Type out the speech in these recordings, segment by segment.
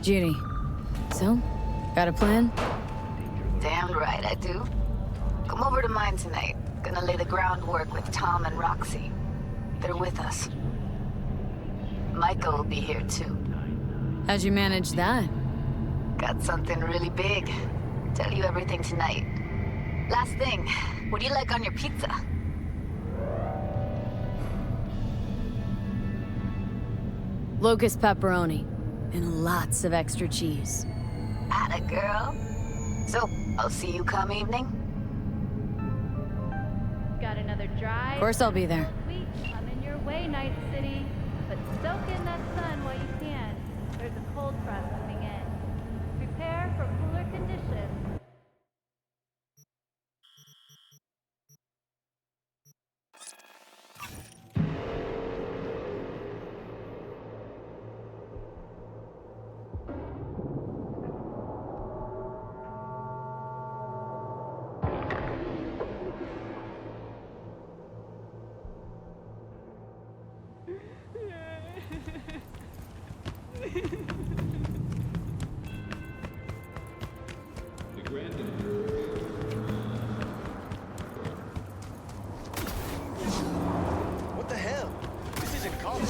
Judy. So, got a plan? Damn right I do. Come over to mine tonight. Gonna lay the groundwork with Tom and Roxy. They're with us. Michael will be here too. How'd you manage that? Got something really big. Tell you everything tonight. Last thing, what do you like on your pizza? Locust pepperoni. And lots of extra cheese. Atta girl. So, I'll see you come evening? Got another drive? Of course I'll be there. Sweet, coming your way, Night City. But soak in that sun while you can. There's a cold front moving in. Prepare for cooler conditions. What the hell? This isn't college.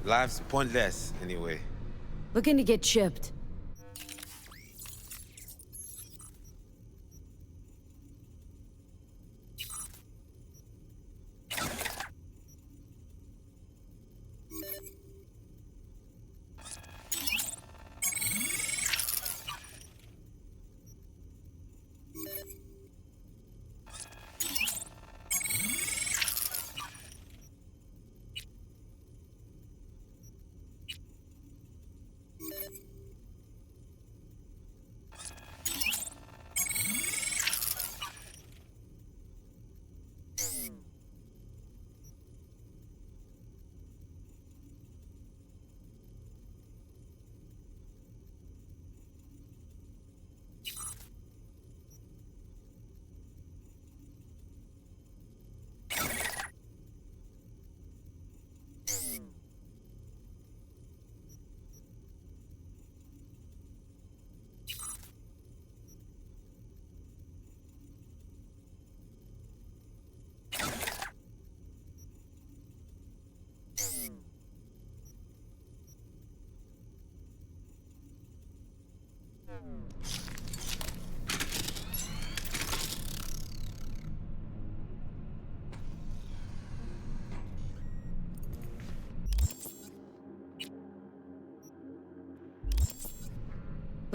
Life's pointless, anyway. Looking to get chipped.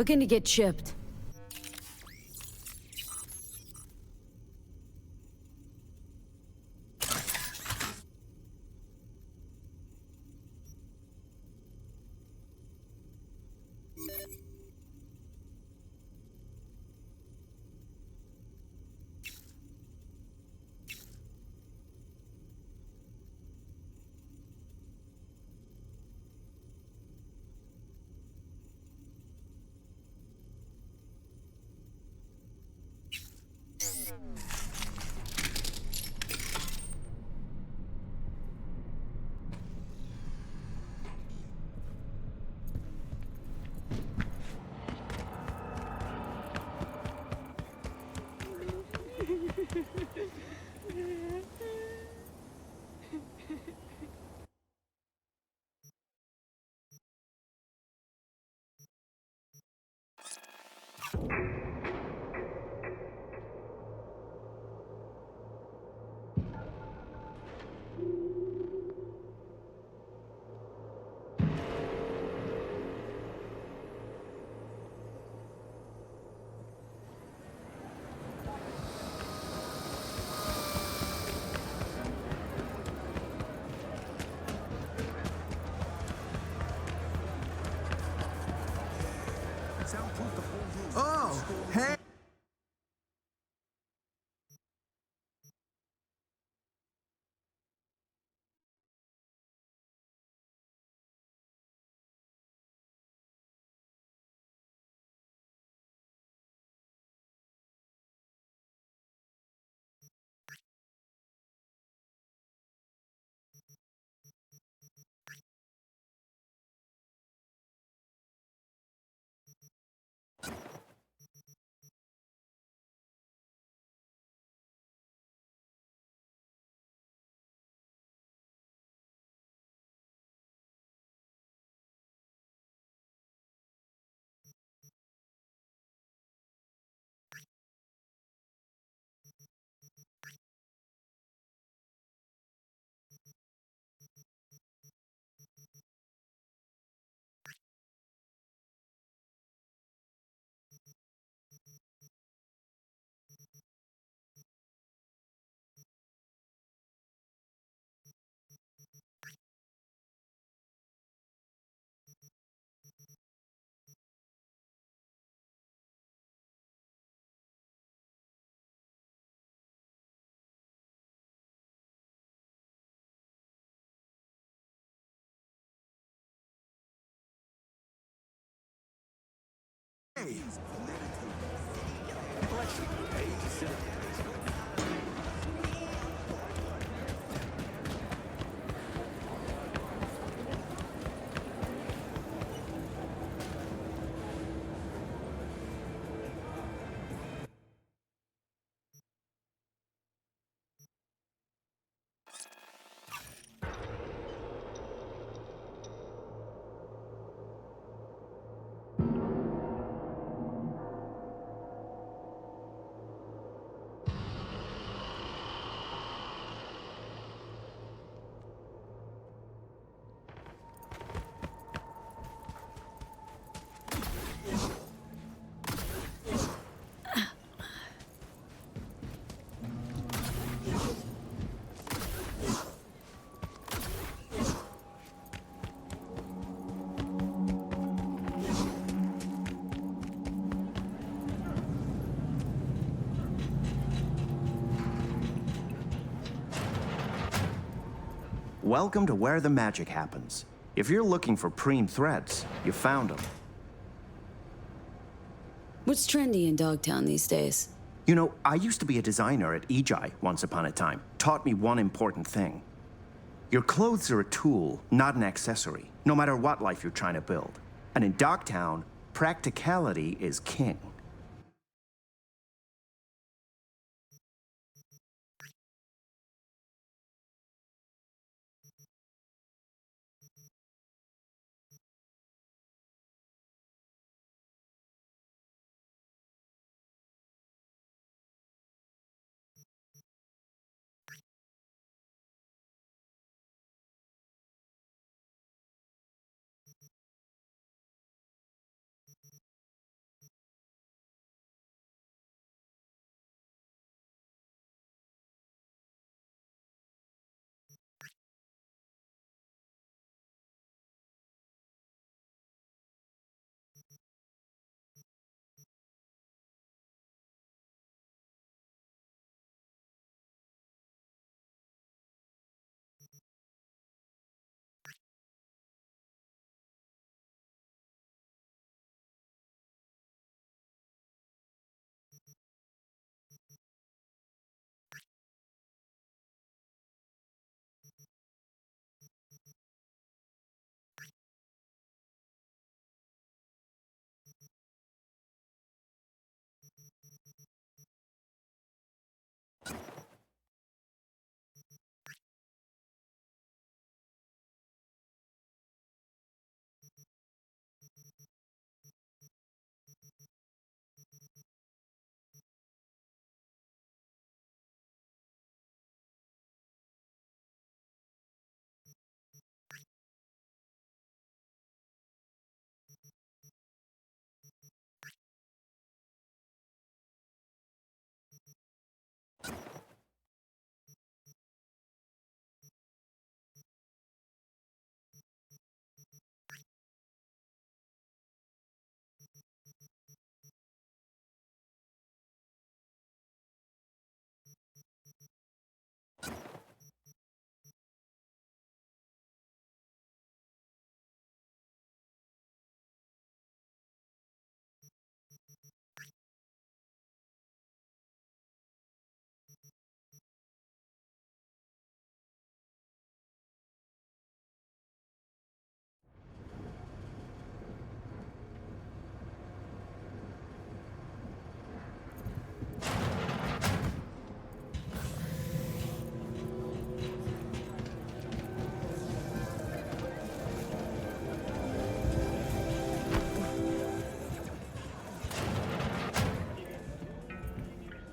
Looking to get chipped. Oh, hey! Welcome to where the magic happens. If you're looking for preem threads, you found them. What's trendy in Dogtown these days? You know, I used to be a designer at EJI once upon a time. Taught me one important thing. Your clothes are a tool, not an accessory, no matter what life you're trying to build. And in Dogtown, practicality is king.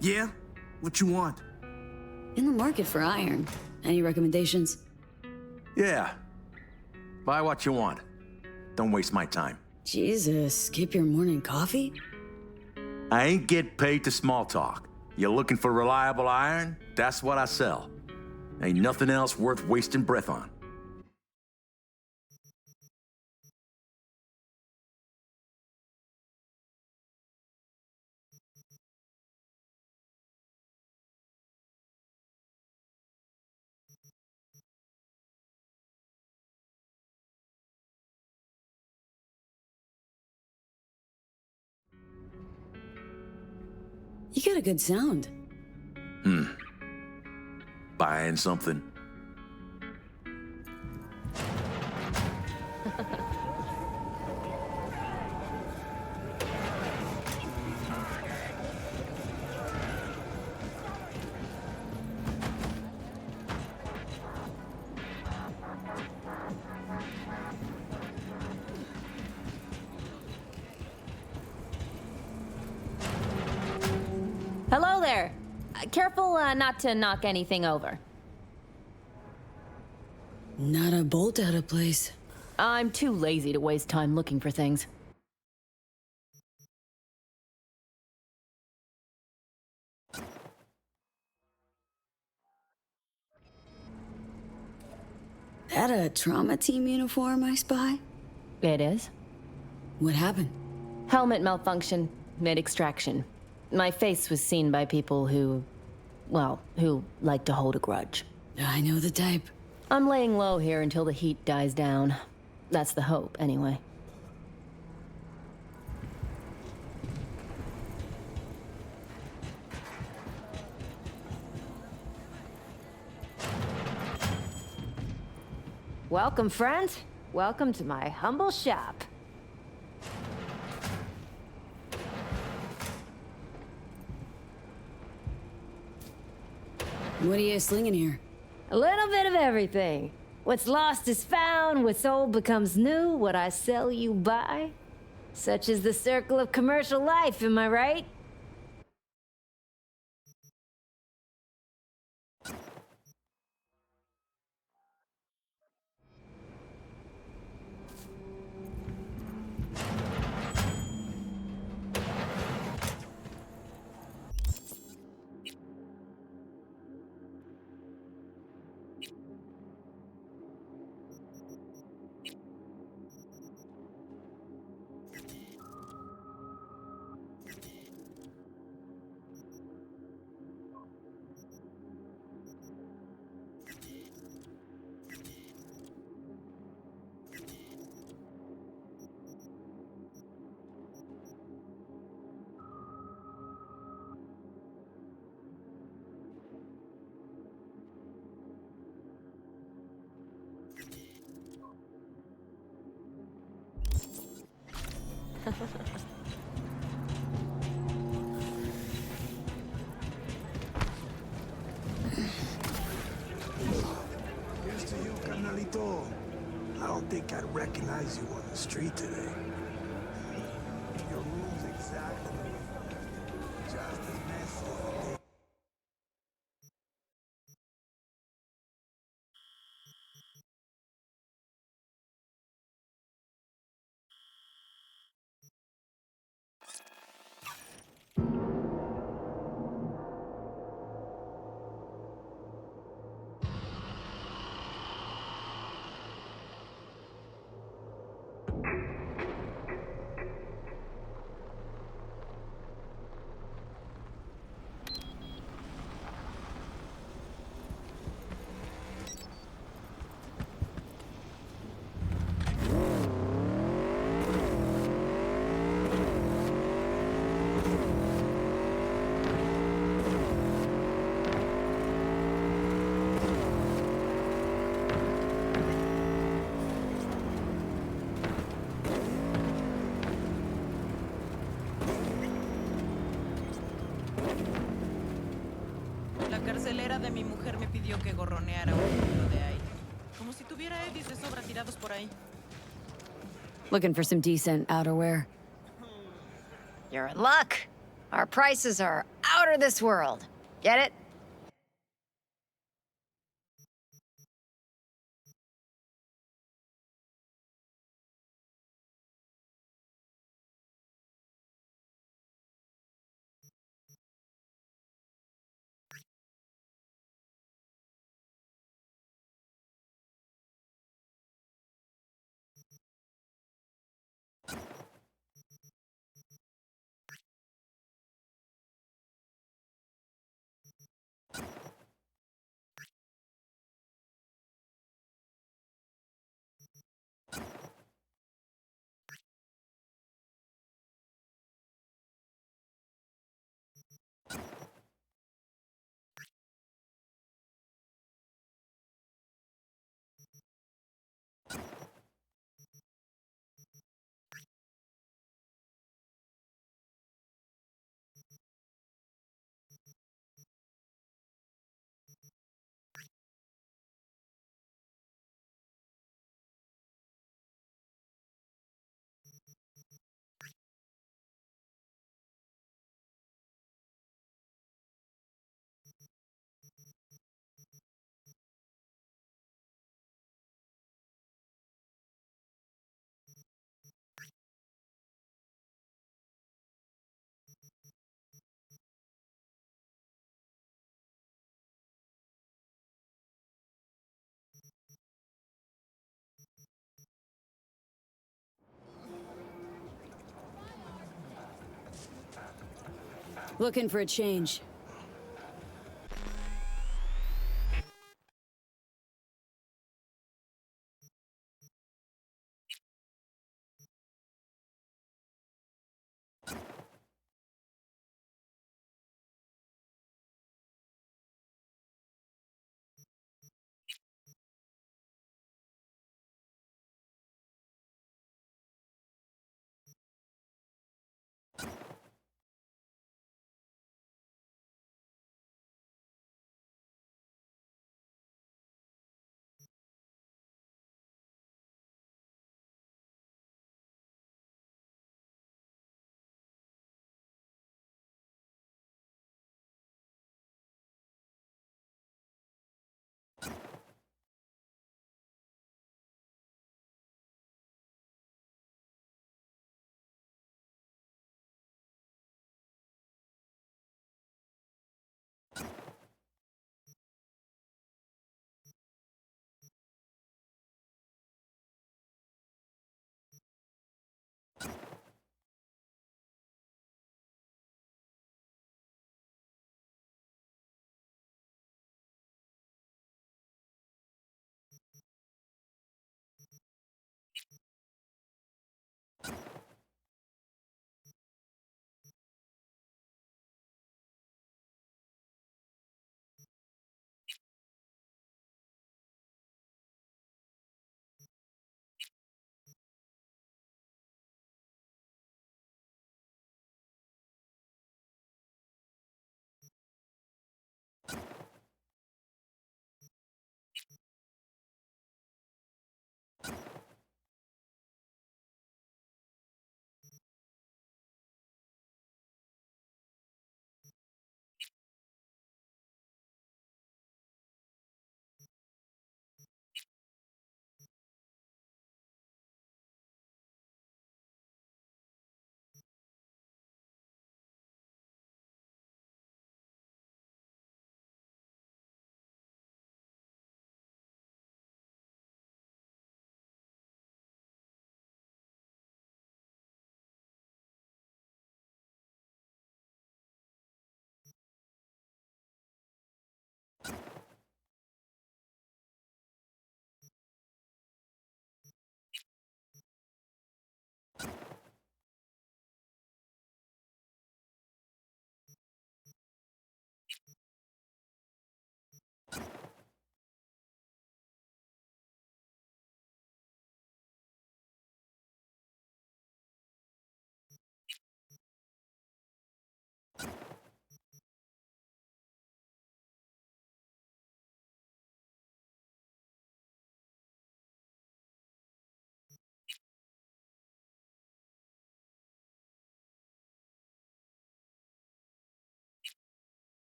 Yeah? What you want? In the market for iron. Any recommendations? Yeah. Buy what you want. Don't waste my time. Jesus, skip your morning coffee? I ain't get paid to small talk. You looking for reliable iron? That's what I sell. Ain't nothing else worth wasting breath on. You got a good sound. Buying something? Hello there. Careful not to knock anything over. Not a bolt out of place. I'm too lazy to waste time looking for things. That a trauma team uniform I spy? It is. What happened? Helmet malfunction, mid-extraction. My face was seen by people who, well, who like to hold a grudge. I know the type. I'm laying low here until the heat dies down. That's the hope, anyway. Welcome, friend. Welcome to my humble shop. What are you slinging here? A little bit of everything. What's lost is found, what's old becomes new, what I sell you buy. Such is the circle of commercial life, am I right? Here's to you, carnalito. I don't think I'd recognize you on the street today. Your room's exactly just as messy. La carcelera de mi mujer me pidió que gorroneara un poquito de aire. Como si tuviera eddies de sobra tirados por ahí. Looking for some decent outerwear? You're in luck. Our prices are out of this world. Get it? Looking for a change.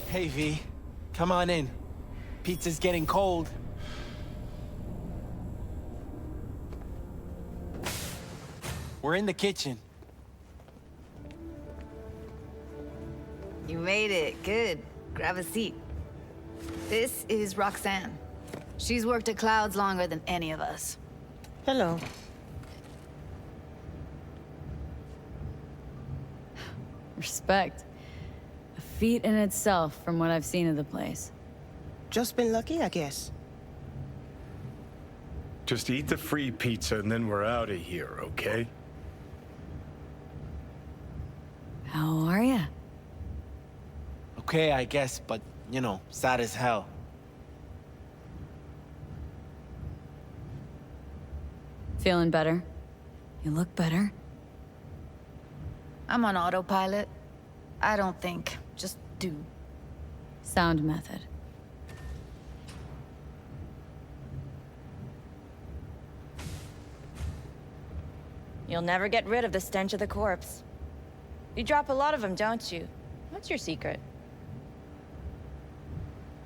Hey, V. Come on in. Pizza's getting cold. We're in the kitchen. You made it. Good. Grab a seat. This is Roxanne. She's worked at Clouds longer than any of us. Hello. Respect. A feat in itself from what I've seen of the place. Just been lucky, I guess. Just eat the free pizza and then we're out of here, okay? How are ya? Okay, I guess, but, you know, sad as hell. Feeling better? You look better. I'm on autopilot. I don't think, just do. Sound method. You'll never get rid of the stench of the corpse. You drop a lot of them, don't you? What's your secret?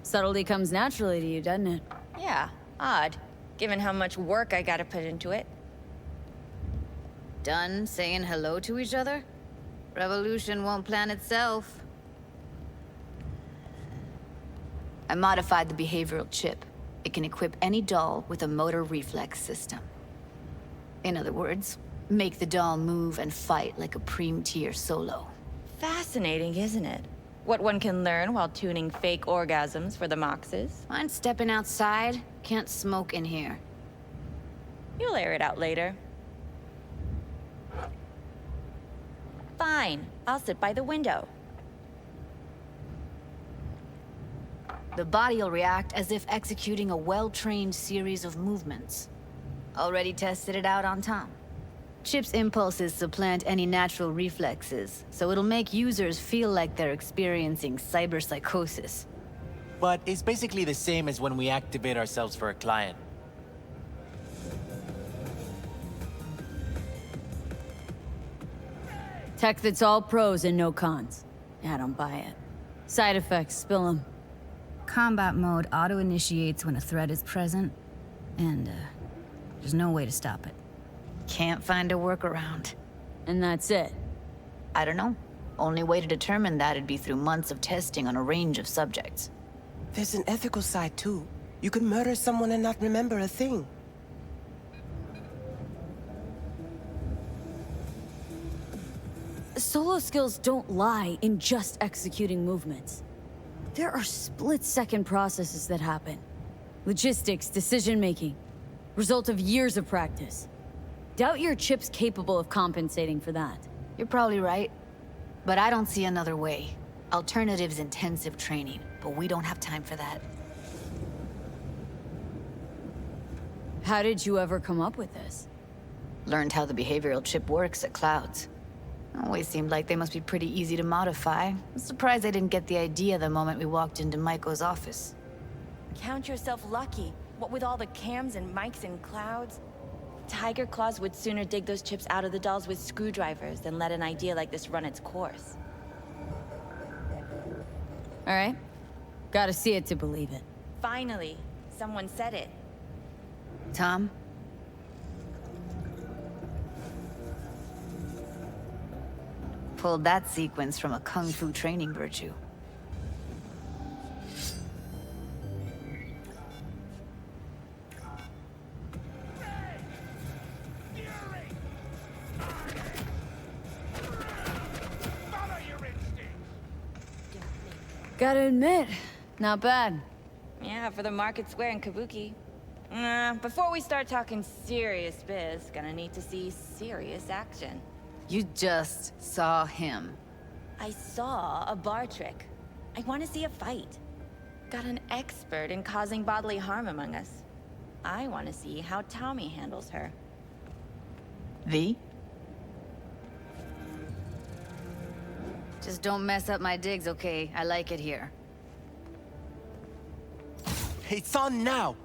Subtlety comes naturally to you, doesn't it? Yeah, odd, given how much work I gotta put into it. Done saying hello to each other? Revolution won't plan itself. I modified the behavioral chip. It can equip any doll with a motor reflex system. In other words, make the doll move and fight like a Preem-tier solo. Fascinating, isn't it? What one can learn while tuning fake orgasms for the Moxes. Mind stepping outside? Can't smoke in here. You'll air it out later. Fine, I'll sit by the window. The body will react as if executing a well-trained series of movements. Already tested it out on Tom. Chip's impulses supplant any natural reflexes, so it'll make users feel like they're experiencing cyberpsychosis. But it's basically the same as when we activate ourselves for a client. Tech that's all pros and no cons. I don't buy it. Side effects, spill them. Combat mode auto-initiates when a threat is present, and there's no way to stop it. Can't find a workaround. And that's it? I don't know. Only way to determine that'd be through months of testing on a range of subjects. There's an ethical side too. You could murder someone and not remember a thing. Solo skills don't lie in just executing movements. There are split-second processes that happen. Logistics, decision-making. Result of years of practice. Doubt your chip's capable of compensating for that. You're probably right. But I don't see another way. Alternative's intensive training, but we don't have time for that. How did you ever come up with this? Learned how the behavioral chip works at Clouds. Always seemed like they must be pretty easy to modify. I'm surprised I didn't get the idea the moment we walked into Maiko's office. Count yourself lucky. What with all the cams and mics and Clouds? Tiger Claws would sooner dig those chips out of the dolls with screwdrivers than let an idea like this run its course. All right. Gotta see it to believe it. Finally, someone said it. Tom? Pulled that sequence from a kung fu training virtue. Gotta admit, not bad. Yeah, for the market square in Kabuki. Before we start talking serious biz, gonna need to see serious action. You just saw him. I saw a bar trick. I want to see a fight. Got an expert in causing bodily harm among us. I want to see how Tommy handles her. V? Just don't mess up my digs, okay? I like it here. It's on now!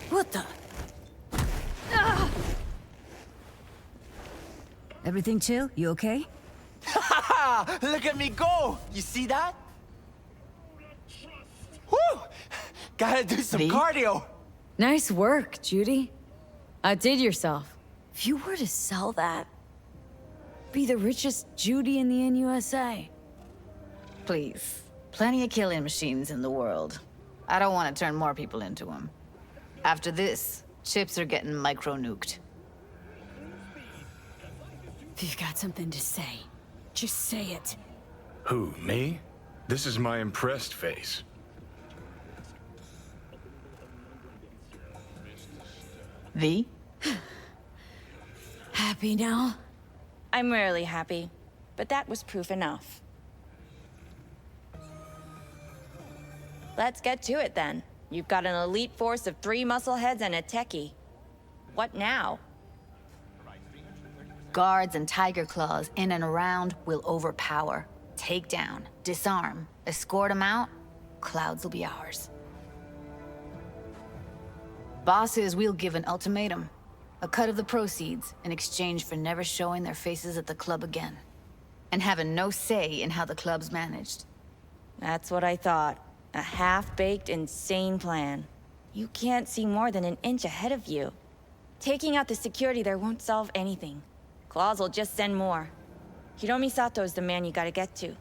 What the? Everything chill? You okay? Ha! Look at me go! You see that? Woo! Gotta do some cardio! Nice work, Judy. Outdid yourself. If you were to sell that, be the richest Judy in the NUSA. Please. Plenty of killing machines in the world. I don't want to turn more people into them. After this, chips are getting micro-nuked. If you've got something to say, just say it. Who, me? This is my impressed face. V? Happy now? I'm rarely happy, but that was proof enough. Let's get to it then. You've got an elite force of 3 muscleheads and a techie. What now? Guards and Tiger Claws in and around will overpower, take down, disarm, escort them out. Clouds will be ours. Bosses, we'll give an ultimatum. A cut of the proceeds in exchange for never showing their faces at the club again. And having no say in how the club's managed. That's what I thought. A half-baked, insane plan. You can't see more than an inch ahead of you. Taking out the security there won't solve anything. Claws will just send more. Hiromi Sato's the man you gotta get to.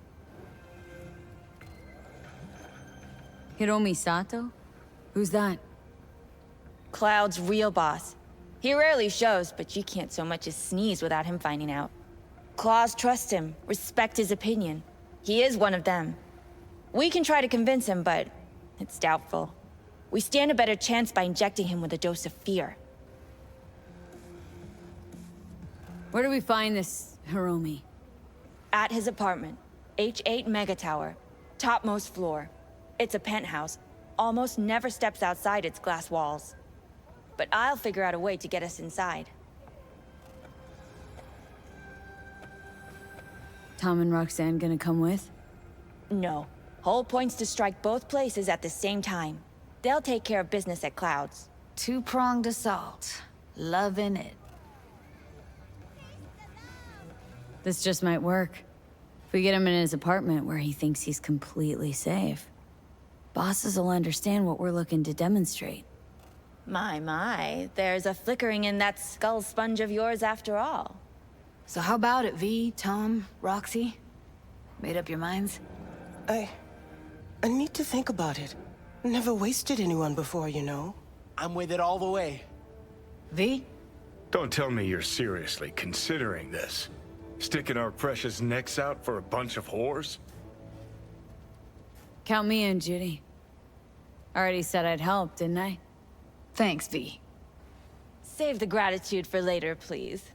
Hiromi Sato? Who's that? Cloud's real boss. He rarely shows, but you can't so much as sneeze without him finding out. Claws trust him, respect his opinion. He is one of them. We can try to convince him, but it's doubtful. We stand a better chance by injecting him with a dose of fear. Where do we find this Hiromi? At his apartment. H8 Mega Tower. Topmost floor. It's a penthouse. Almost never steps outside its glass walls. But I'll figure out a way to get us inside. Tom and Roxanne gonna come with? No. Whole point's to strike both places at the same time. They'll take care of business at Cloud's. Two-pronged assault. Loving it. This just might work. If we get him in his apartment where he thinks he's completely safe, bosses will understand what we're looking to demonstrate. My, there's a flickering in that skull sponge of yours after all. So how about it, V, Tom, Roxy? Made up your minds? I need to think about it. Never wasted anyone before, you know. I'm with it all the way. V? Don't tell me you're seriously considering this. Sticking our precious necks out for a bunch of whores? Count me in, Judy. Already said I'd help, didn't I? Thanks, V. Save the gratitude for later, please.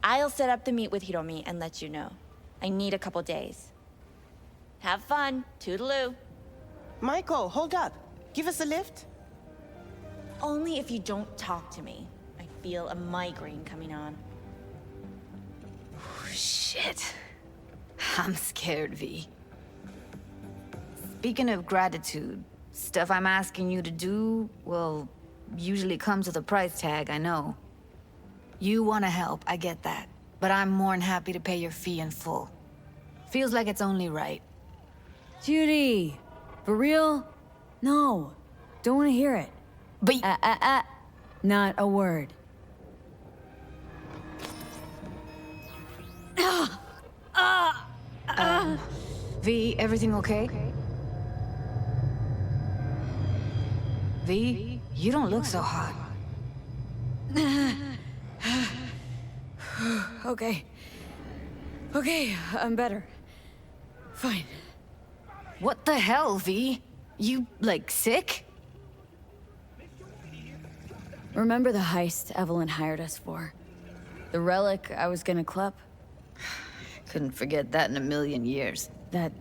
I'll set up the meet with Hiromi and let you know. I need a couple days. Have fun. Toodaloo. Michael, hold up. Give us a lift? Only if you don't talk to me. I feel a migraine coming on. Shit. I'm scared, V. Speaking of gratitude, stuff I'm asking you to do, well, usually comes with a price tag, I know. You want to help, I get that. But I'm more than happy to pay your fee in full. Feels like it's only right. Judy! For real? No. Don't want to hear it. But not a word. V, everything okay? V, you don't look so hot. Okay. Okay, I'm better. Fine. What the hell, V? You, like, sick? Remember the heist Evelyn hired us for? The relic I was gonna club? Couldn't forget that in a million years. That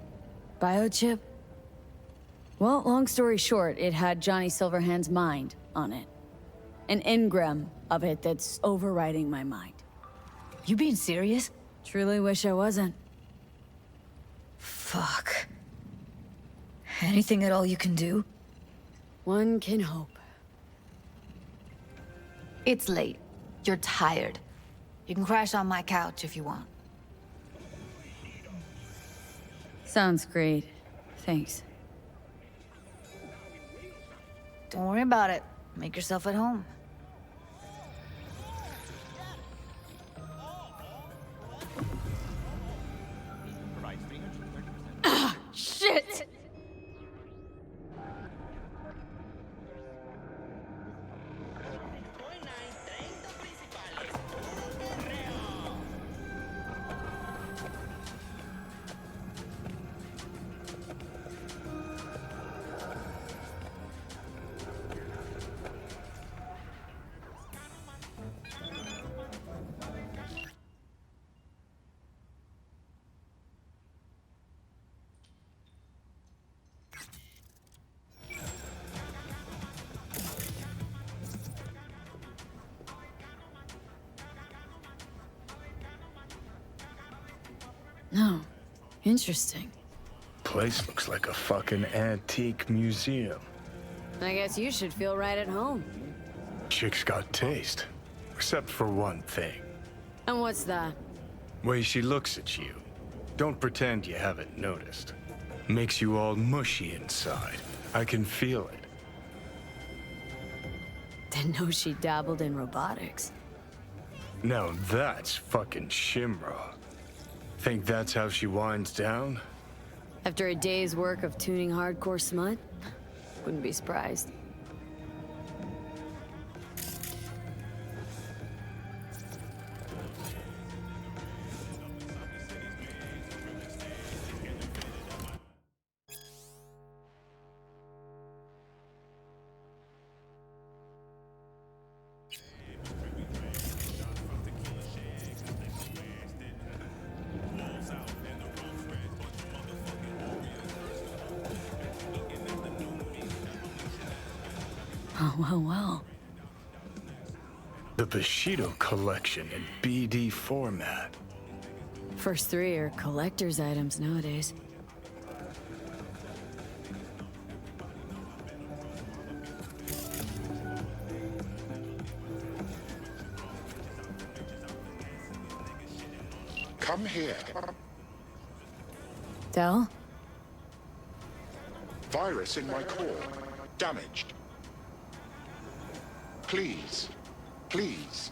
biochip? Well, long story short, it had Johnny Silverhand's mind on it. An engram of it that's overriding my mind. You being serious? Truly wish I wasn't. Fuck. Anything at all you can do? One can hope. It's late. You're tired. You can crash on my couch if you want. Sounds great. Thanks. Don't worry about it. Make yourself at home. Shit! No. Interesting. Place looks like a fucking antique museum. I guess you should feel right at home. Chick's got taste. Except for one thing. And what's that? Way she looks at you. Don't pretend you haven't noticed. Makes you all mushy inside. I can feel it. Didn't know she dabbled in robotics. Now that's fucking Shimra. Think that's how she winds down? After a day's work of tuning hardcore smut? Wouldn't be surprised. Oh, well. The Bushido collection in BD format. First three are collector's items nowadays. Come here. Del? Virus in my core. Damaged. Please. Please.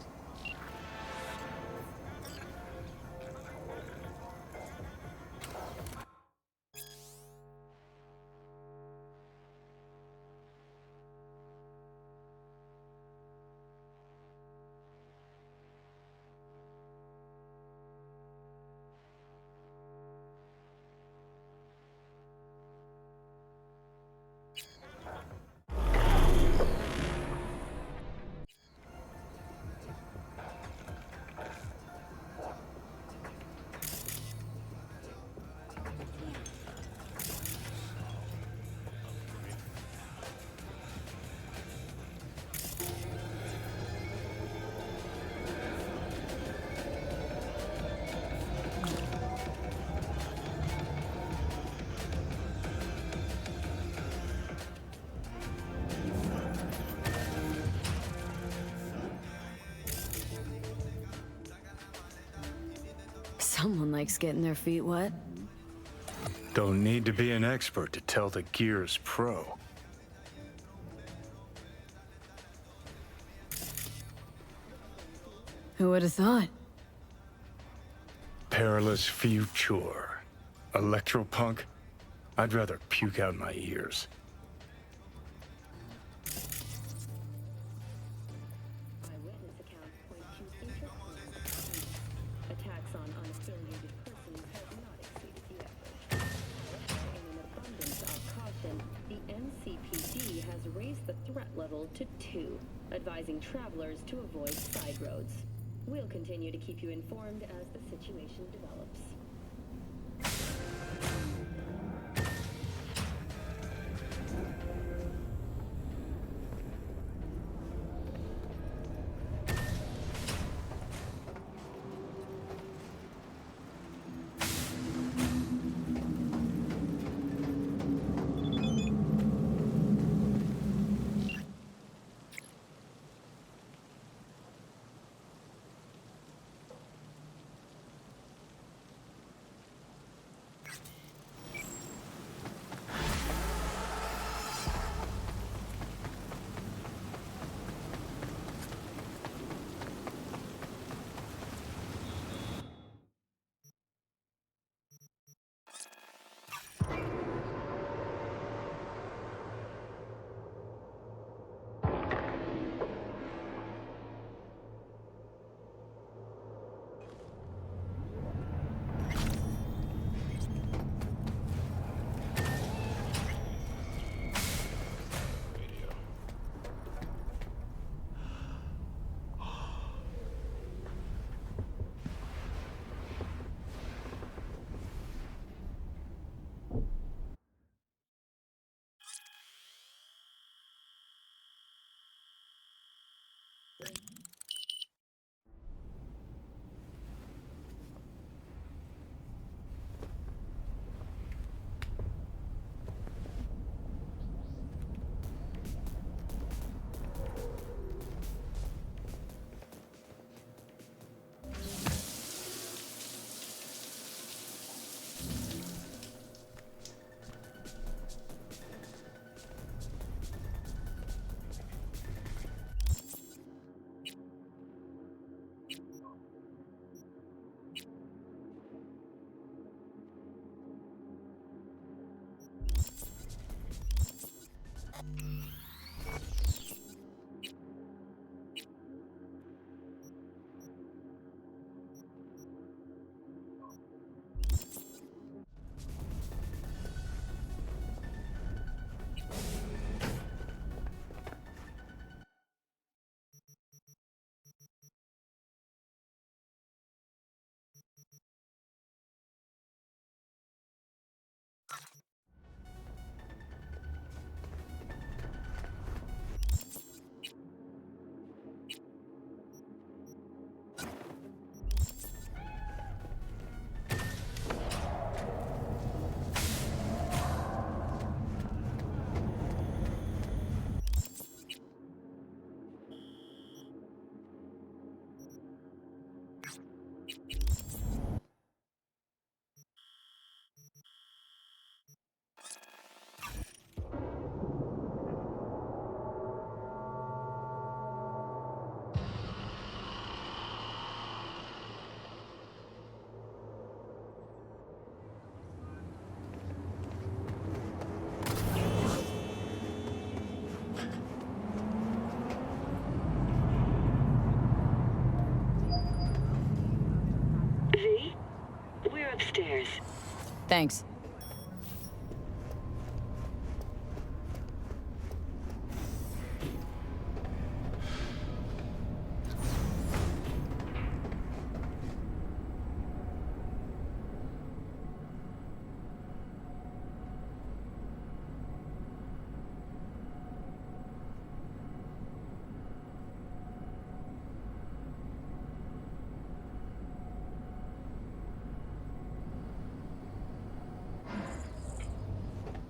Someone likes getting their feet wet. Don't need to be an expert to tell the gear's pro. Who would have thought? Peralez future. Electropunk? I'd rather puke out my ears. Attacks on unaffiliated persons have not exceeded the average. In an abundance of caution, the NCPD has raised the threat level to 2, advising travelers to avoid side roads. We'll continue to keep you informed as the situation develops. Thanks.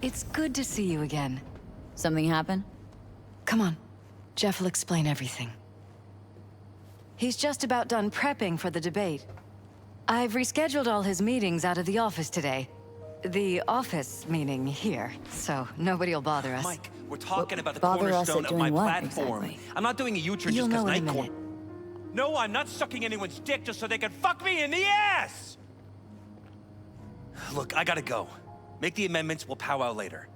It's good to see you again. Something happen? Come on. Jeff will explain everything. He's just about done prepping for the debate. I've rescheduled all his meetings out of the office today. The office meaning here, so nobody'll bother us. Mike, we're talking about the bother us cornerstone at of my doing what, platform. exactly? I'm not doing a U-turn You'll just know because in a Night minute. Court... No, I'm not sucking anyone's dick just so they can fuck me in the ass! Look, I gotta go. Make the amendments, we'll powwow later.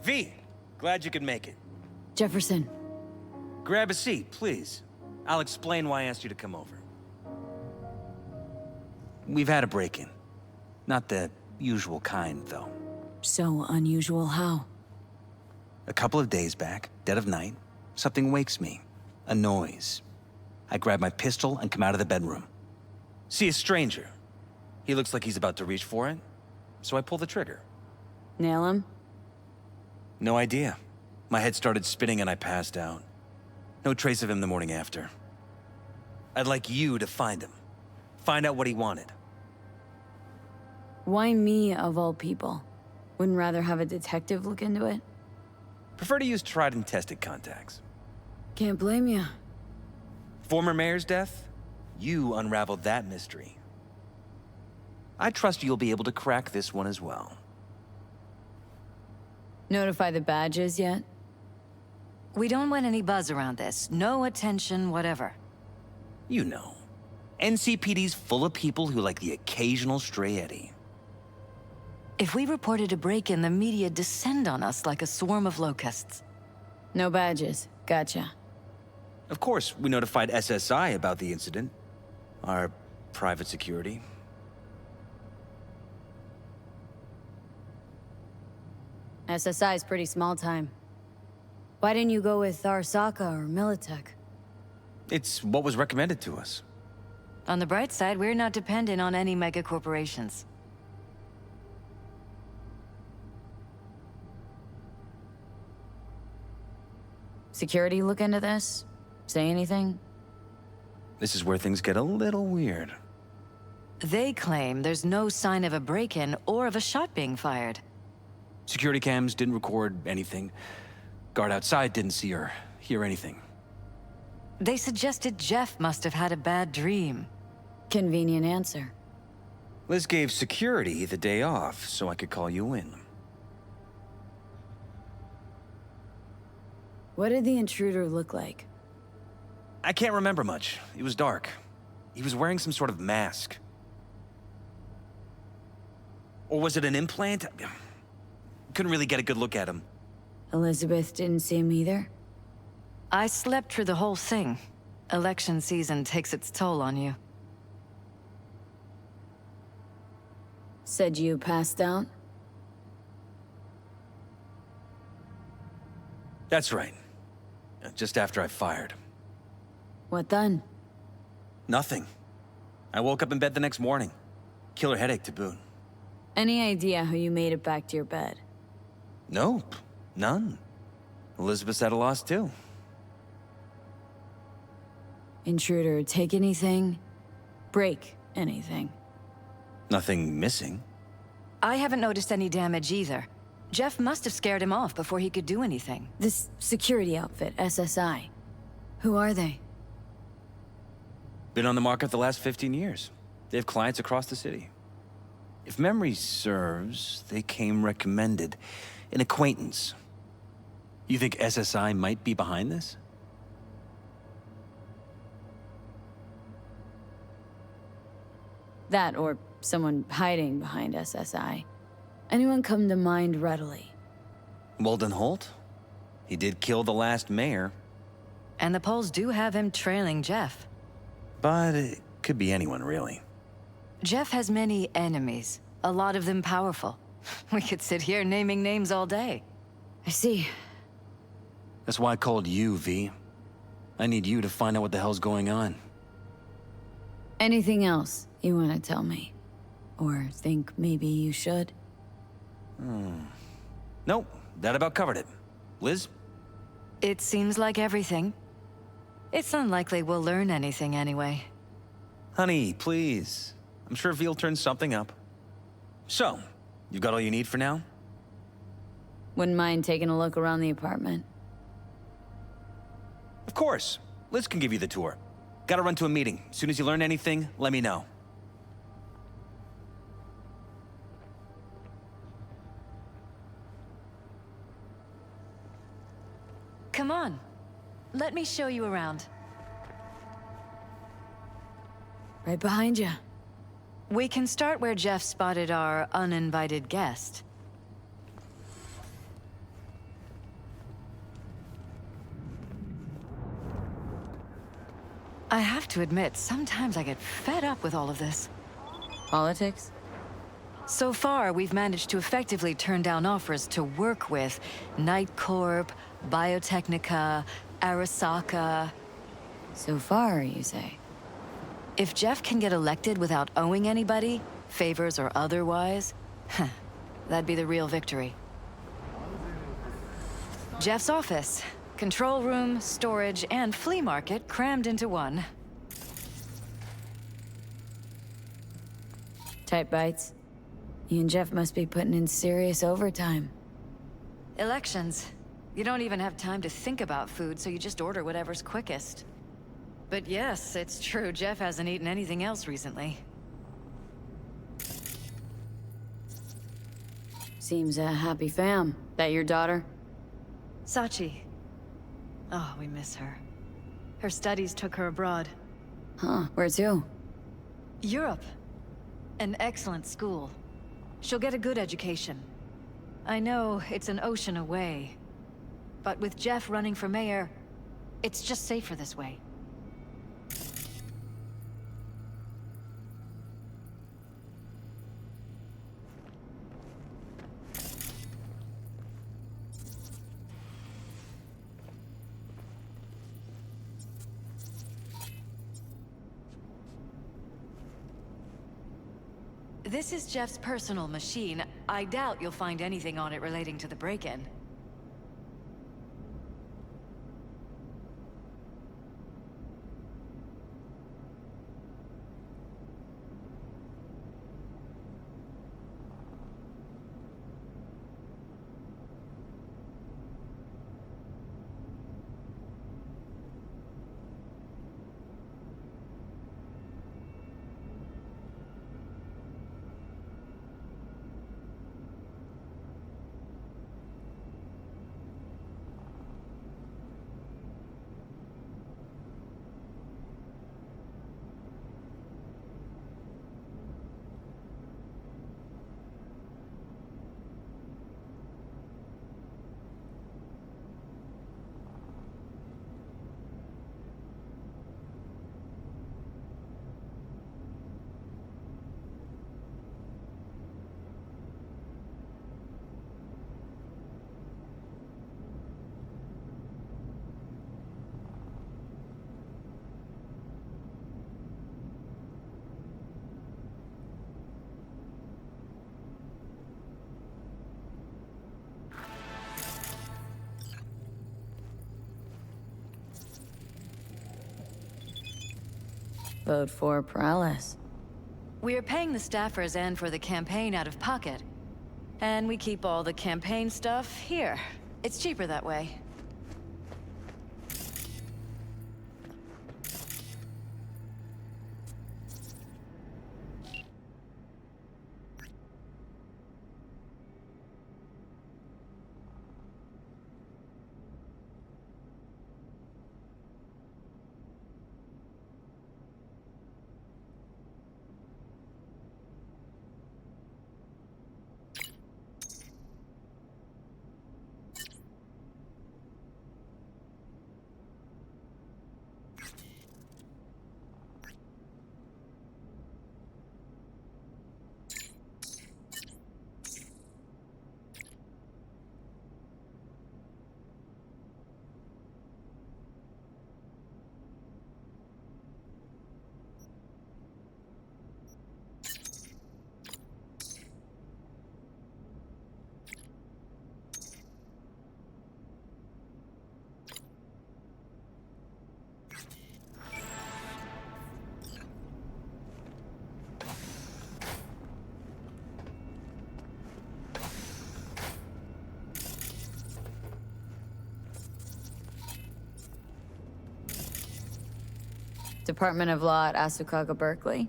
V, glad you could make it. Jefferson. Grab a seat, please. I'll explain why I asked you to come over. We've had a break-in. Not the usual kind, though. So unusual how? A couple of days back, dead of night, something wakes me. A noise. I grab my pistol and come out of the bedroom. See a stranger. He looks like he's about to reach for it, so I pull the trigger. Nail him? No idea. My head started spinning and I passed out. No trace of him the morning after. I'd like you to find him. Find out what he wanted. Why me, of all people? Wouldn't rather have a detective look into it? Prefer to use tried and tested contacts. Can't blame ya. Former mayor's death? You unraveled that mystery. I trust you'll be able to crack this one as well. Notify the badges yet? We don't want any buzz around this. No attention, whatever. You know. NCPD's full of people who like the occasional stray eddy. If we reported a break-in, the media descend on us like a swarm of locusts. No badges. Gotcha. Of course, we notified SSI about the incident. Our private security. SSI's pretty small time. Why didn't you go with Arasaka or Militech? It's what was recommended to us. On the bright side, we're not dependent on any mega corporations. Security look into this? Say anything? This is where things get a little weird. They claim there's no sign of a break-in or of a shot being fired. Security cams didn't record anything. Guard outside didn't see or hear anything. They suggested Jeff must have had a bad dream. Convenient answer. Liz gave security the day off so I could call you in. What did the intruder look like? I can't remember much. It was dark. He was wearing some sort of mask. Or was it an implant? Couldn't really get a good look at him. Elizabeth didn't see him either? I slept through the whole thing. Election season takes its toll on you. Said you passed out? That's right. Just after I fired. What then? Nothing. I woke up in bed the next morning. Killer headache to boot. Any idea how you made it back to your bed? Nope. None. Elizabeth's at a loss too. Intruder take anything? Break anything? Nothing missing. I haven't noticed any damage either. Jeff must have scared him off before he could do anything. This security outfit, SSI. Who are they? Been on the market the last 15 years. They have clients across the city. If memory serves, they came recommended. An acquaintance. You think SSI might be behind this? That or someone hiding behind SSI. Anyone come to mind readily? Walden Holt? He did kill the last mayor. And the polls do have him trailing Jeff. But it could be anyone, really. Jeff has many enemies, a lot of them powerful. We could sit here naming names all day. I see. That's why I called you, V. I need you to find out what the hell's going on. Anything else you want to tell me? Or think maybe you should? Nope, that about covered it. Liz? It seems like everything. It's unlikely we'll learn anything anyway. Honey, please. I'm sure V'll turn something up. So, you've got all you need for now? Wouldn't mind taking a look around the apartment. Of course. Liz can give you the tour. Gotta run to a meeting. As soon as you learn anything, let me know. Come on. Let me show you around. Right behind you. We can start where Jeff spotted our uninvited guest. I have to admit, sometimes I get fed up with all of this. Politics? So far, we've managed to effectively turn down offers to work with Night Corp, Biotechnica, Arasaka. So far, you say? If Jeff can get elected without owing anybody, favors or otherwise, that'd be the real victory. Jeff's office. Control room, storage, and flea market crammed into one. Tight bites. You and Jeff must be putting in serious overtime. Elections. You don't even have time to think about food, so you just order whatever's quickest. But yes, it's true, Jeff hasn't eaten anything else recently. Seems a happy fam. That your daughter? Sachi. Oh, we miss her. Her studies took her abroad. Huh, where to? Europe. An excellent school. She'll get a good education. I know it's an ocean away, but with Jeff running for mayor, it's just safer this way. This is Jeff's personal machine. I doubt you'll find anything on it relating to the break-in. Vote for Peralez. We are paying the staffers and for the campaign out of pocket. And we keep all the campaign stuff here. It's cheaper that way. Department of Law at Asukaga Berkeley.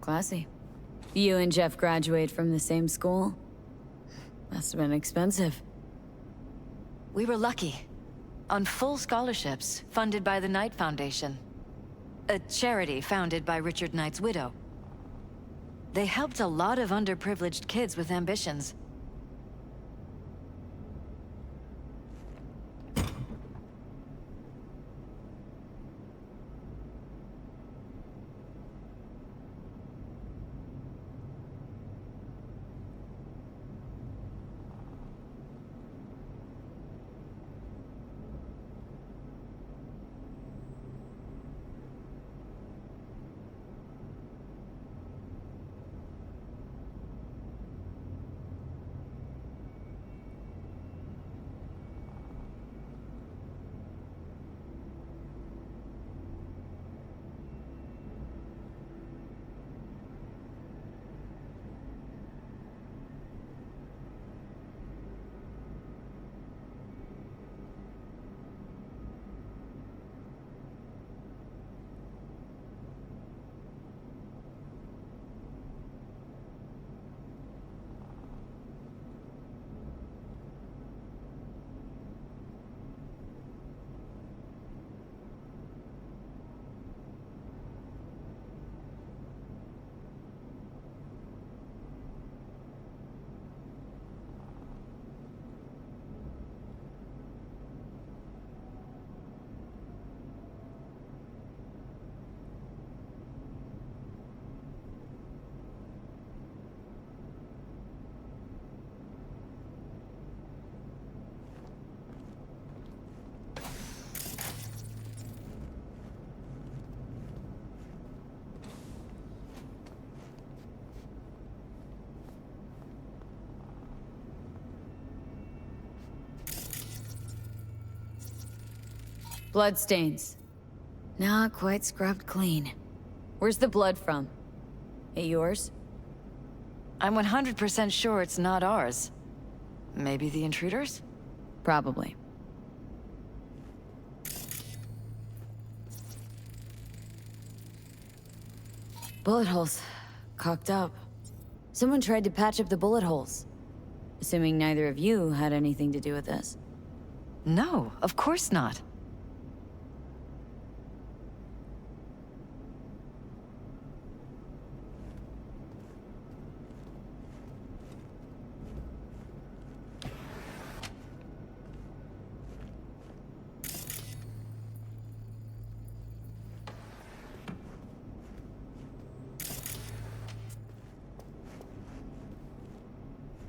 Classy. You and Jeff graduate from the same school? Must have been expensive. We were lucky. On full scholarships, funded by the Knight Foundation. A charity founded by Richard Knight's widow. They helped a lot of underprivileged kids with ambitions. Bloodstains. Not quite scrubbed clean. Where's the blood from? It yours? I'm 100% sure it's not ours. Maybe the intruders? Probably. Bullet holes. Cocked up. Someone tried to patch up the bullet holes. Assuming neither of you had anything to do with this. No, of course not.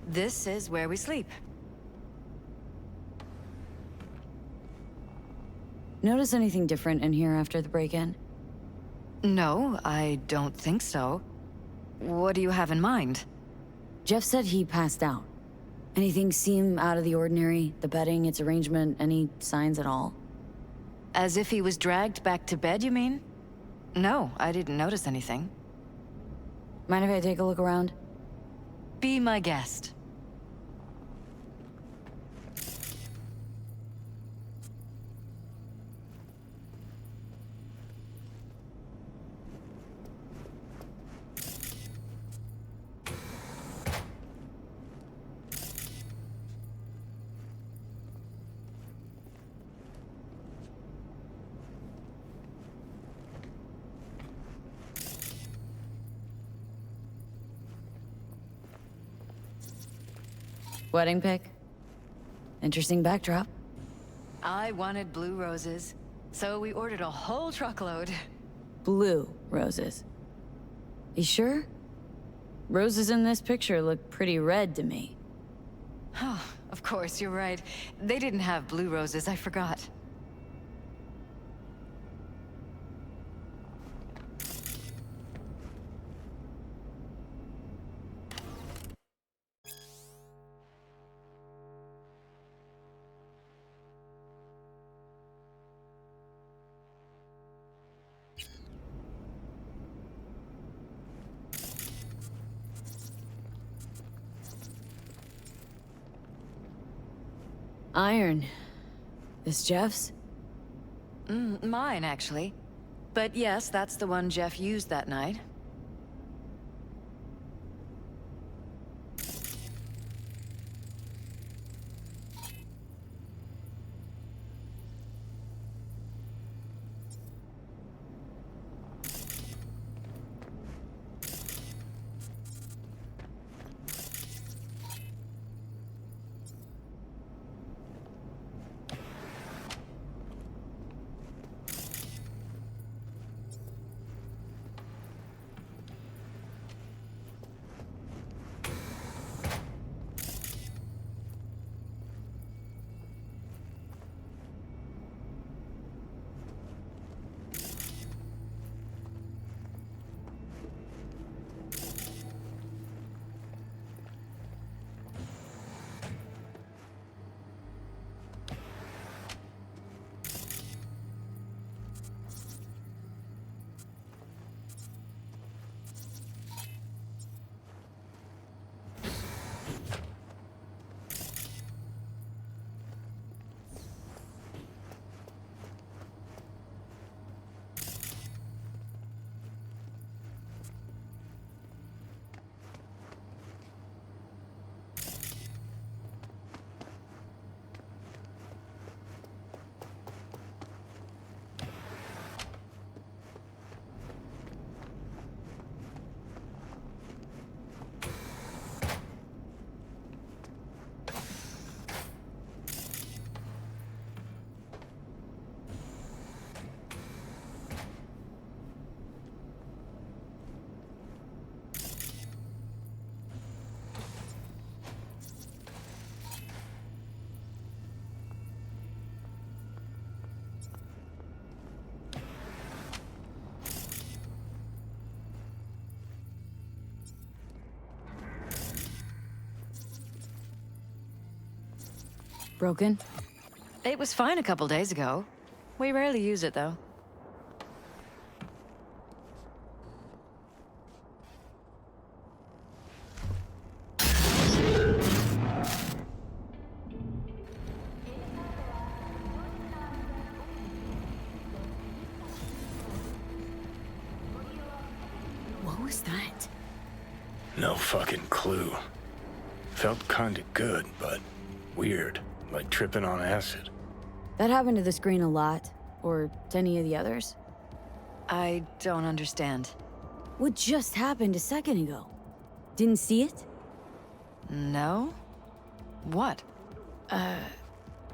This is where we sleep. Notice anything different in here after the break-in? No, I don't think so. What do you have in mind? Jeff said he passed out. Anything seem out of the ordinary? The bedding, its arrangement, any signs at all? As if he was dragged back to bed, you mean? No, I didn't notice anything. Mind if I take a look around? Be my guest. Wedding pic? Interesting backdrop. I wanted blue roses, so we ordered a whole truckload. Blue roses. You sure? Roses in this picture look pretty red to me. Oh, of course, you're right. They didn't have blue roses, I forgot. Iron. This Jeff's? Mine, actually. But yes, that's the one Jeff used that night. Broken? It was fine a couple days ago. We rarely use it, though. What was that? No fucking clue. Felt kinda good, but weird. Like tripping on acid. That happened to the screen a lot. Or to any of the others. I don't understand. What just happened a second ago? Didn't see it? No? What?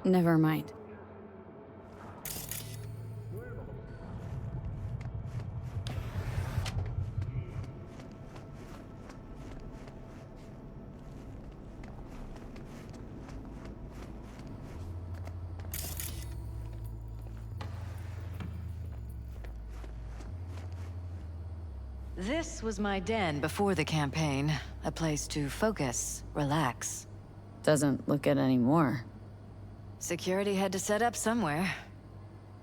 Never mind. This was my den before the campaign. A place to focus, relax. Doesn't look it anymore. Security had to set up somewhere.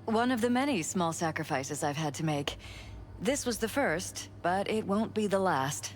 One of the many small sacrifices I've had to make. This was the first, but it won't be the last.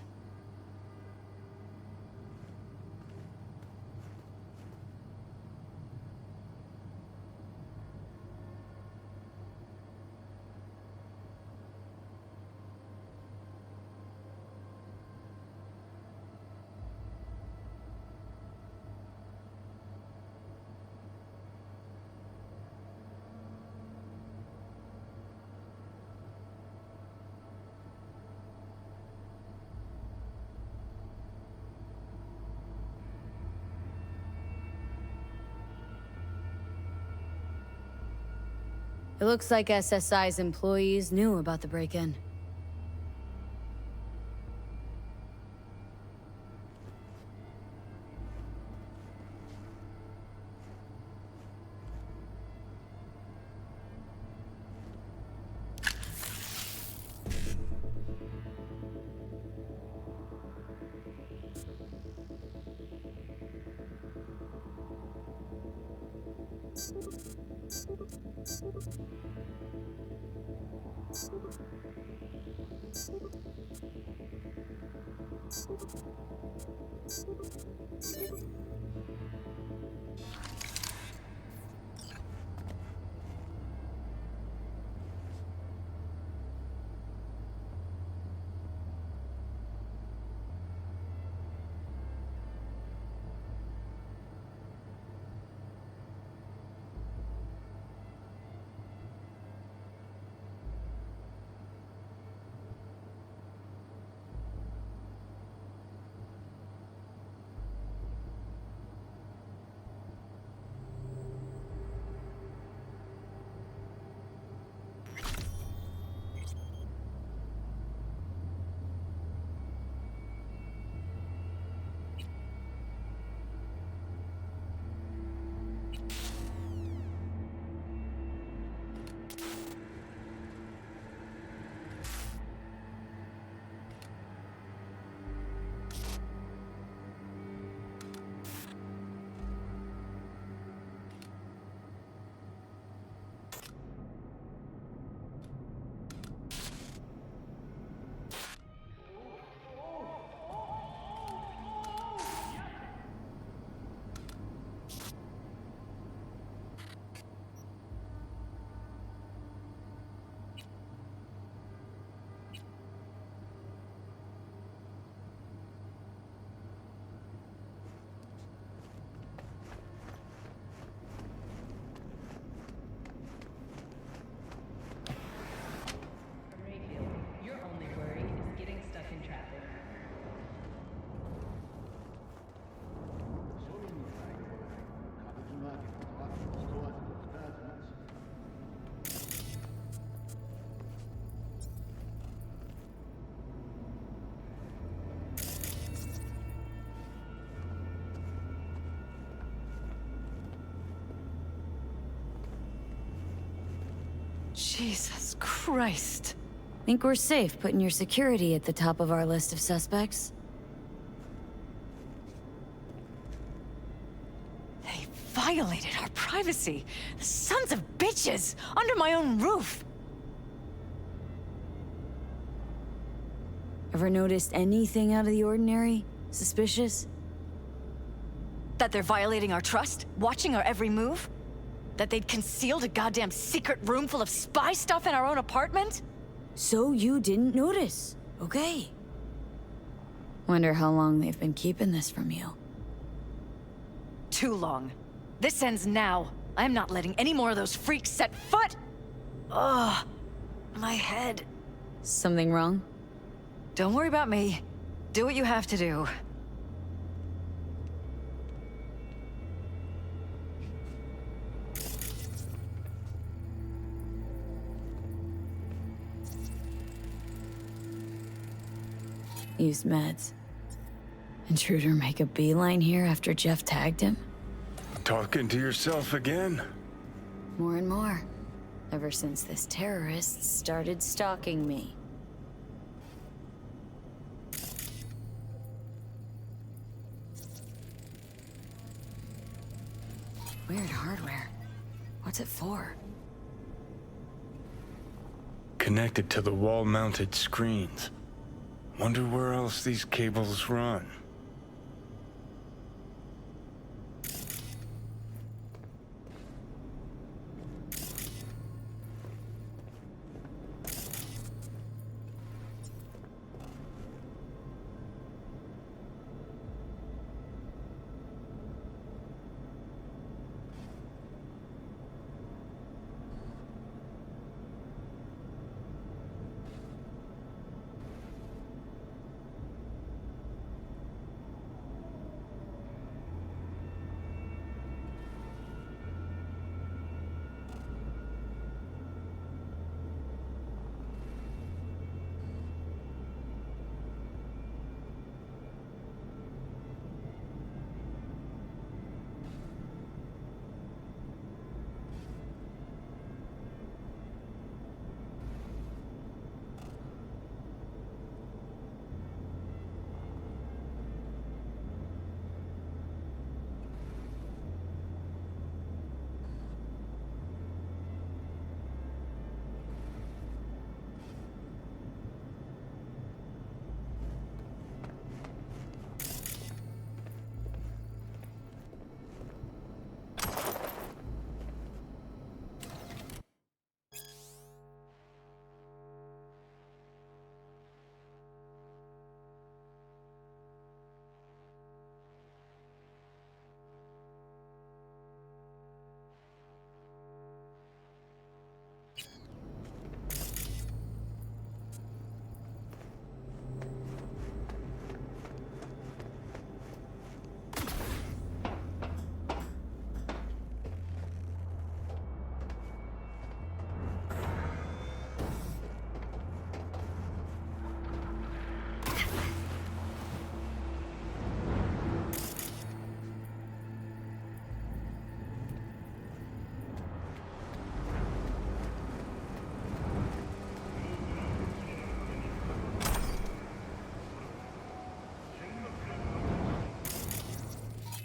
It looks like SSI's employees knew about the break-in. Jesus Christ. Think we're safe putting your security at the top of our list of suspects? They violated our privacy. The sons of bitches! Under my own roof! Ever noticed anything out of the ordinary? Suspicious? That they're violating our trust? Watching our every move? That they'd concealed a goddamn secret room full of spy stuff in our own apartment? So you didn't notice. Okay. Wonder how long they've been keeping this from you. Too long. This ends now. I'm not letting any more of those freaks set foot! Ugh. My head. Something wrong? Don't worry about me. Do what you have to do. Used meds. Intruder make a beeline here after Jeff tagged him? Talking to yourself again? More and more. Ever since this terrorist started stalking me. Weird hardware. What's it for? Connected to the wall-mounted screens. Wonder where else these cables run.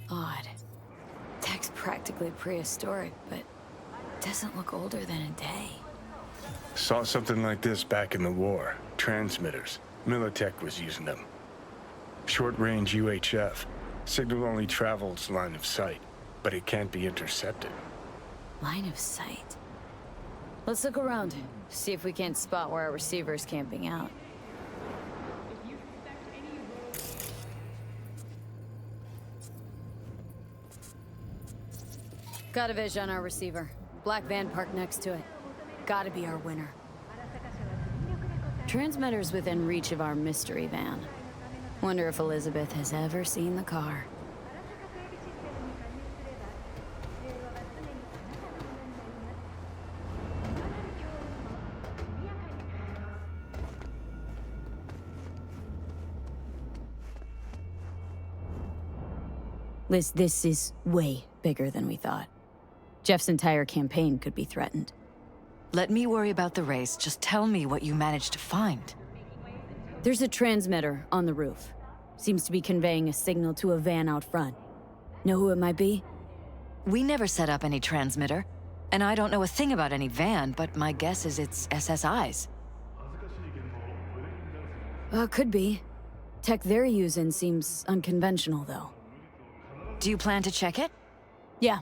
Odd. Tech's practically prehistoric, but doesn't look older than a day. Saw something like this back in the war. Transmitters. Militech was using them. Short-range UHF. Signal only travels line of sight, but it can't be intercepted. Line of sight. Let's look around. See if we can't spot where our receiver's camping out. Got a vision on our receiver. Black van parked next to it. Gotta be our winner. Transmitter's within reach of our mystery van. Wonder if Elizabeth has ever seen the car. Liz, this is way bigger than we thought. Jeff's entire campaign could be threatened. Let me worry about the race. Just tell me what you managed to find. There's a transmitter on the roof. Seems to be conveying a signal to a van out front. Know who it might be? We never set up any transmitter, and I don't know a thing about any van, but my guess is it's SSI's. Could be. Tech they're using seems unconventional, though. Do you plan to check it? Yeah.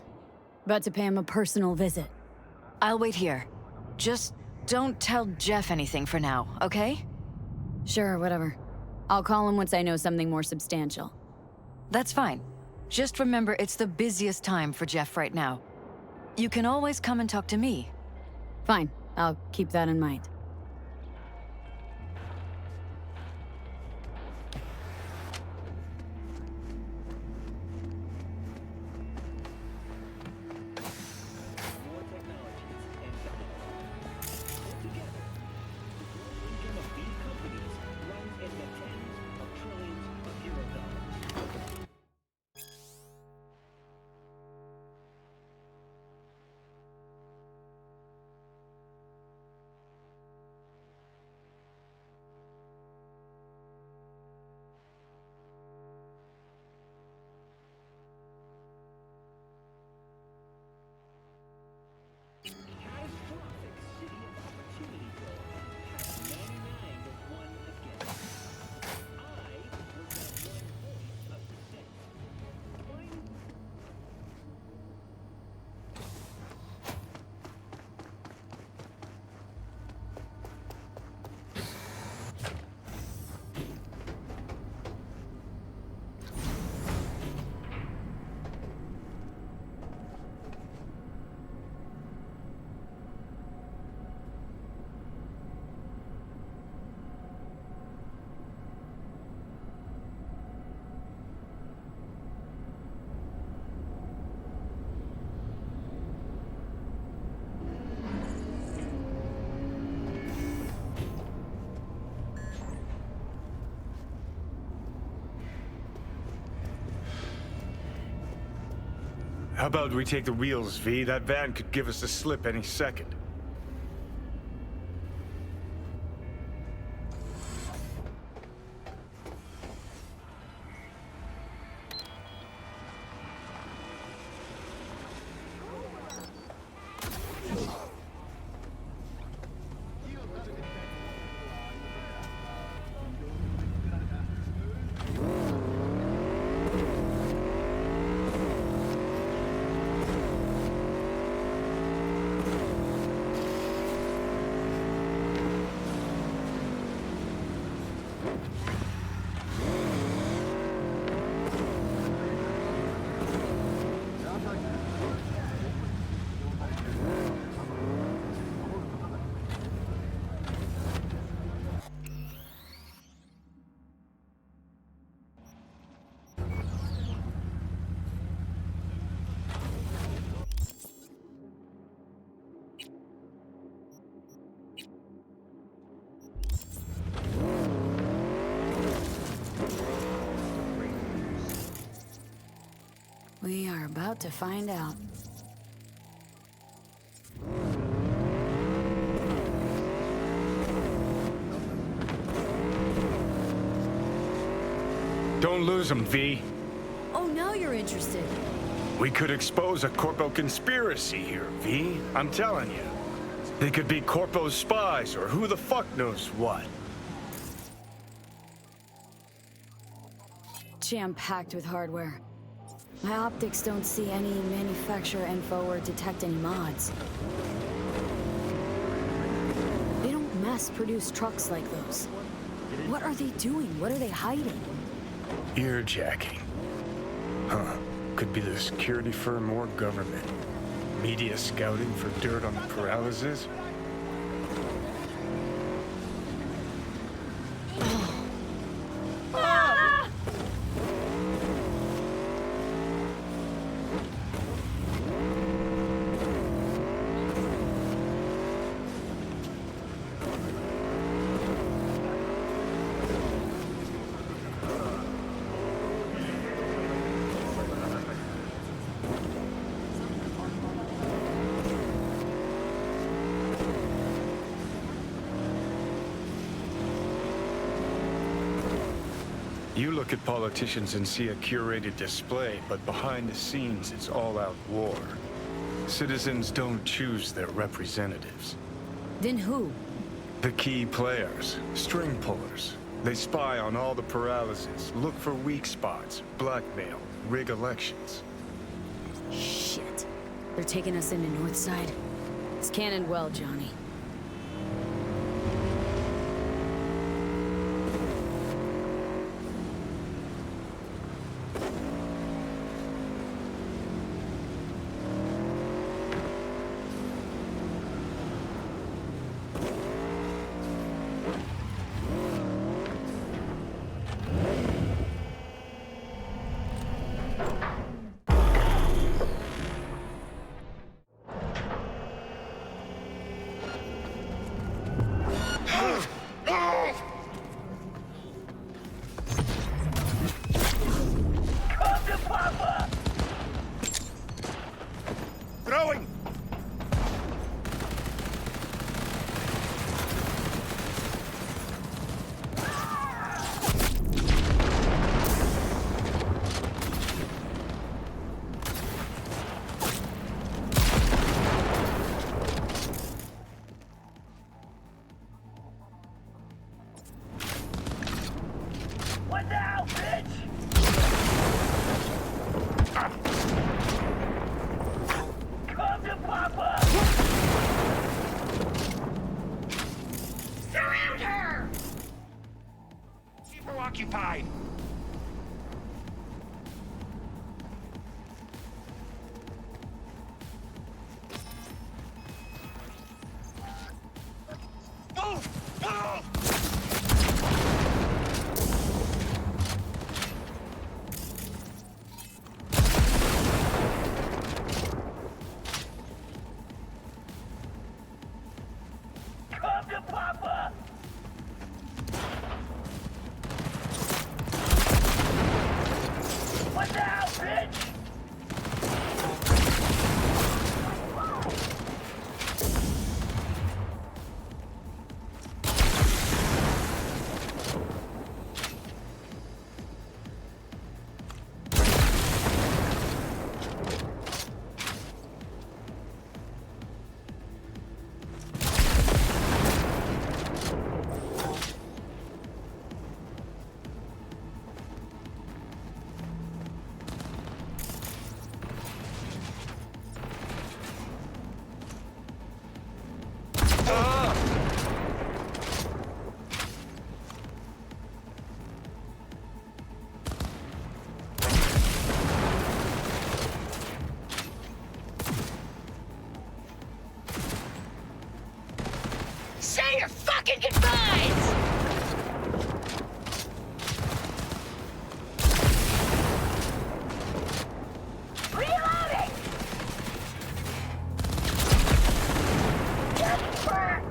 About to pay him a personal visit. I'll wait here. Just don't tell Jeff anything for now, okay? Sure, whatever. I'll call him once I know something more substantial. That's fine. Just remember it's the busiest time for Jeff right now. You can always come and talk to me. Fine. I'll keep that in mind. How about we take the wheels, V? That van could give us a slip any second. We are about to find out. Don't lose them, V. Oh, now you're interested. We could expose a Corpo conspiracy here, V. I'm telling you. They could be Corpo's spies, or who the fuck knows what. Jam-packed with hardware. My optics don't see any manufacturer info or detect any mods. They don't mass-produce trucks like those. What are they doing? What are they hiding? Earjacking. Huh. Could be the security firm or government. Media scouting for dirt on the Peralezes? You look at politicians and see a curated display, but behind the scenes it's all-out war. Citizens don't choose their representatives. Then who? The key players, string pullers. They spy on all the Peralezes, look for weak spots, blackmail, rig elections. Shit. They're taking us into Northside. It's cannon well, Johnny. Throwing! What now, bitch? Come to Papa! Surround her! Keep her occupied. Move! Move! Come to Papa! What now, bitch? Say your fucking goodbyes! Reloading! Get burnt!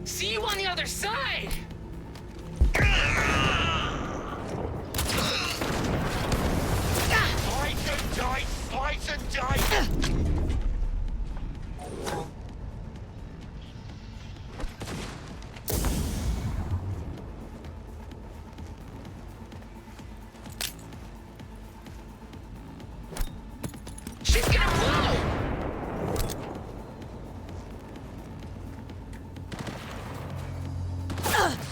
See you on the other side! Slice and dice! Slice and dice! She's gonna blow!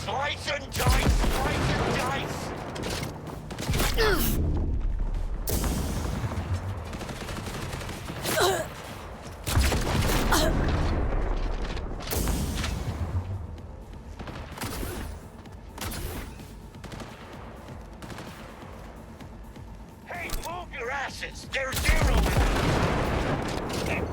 Slice and dice! Slice and dice! Hey, move your asses! There's zero in there!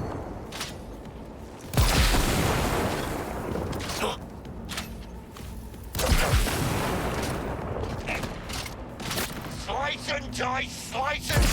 Slice and dice, slice and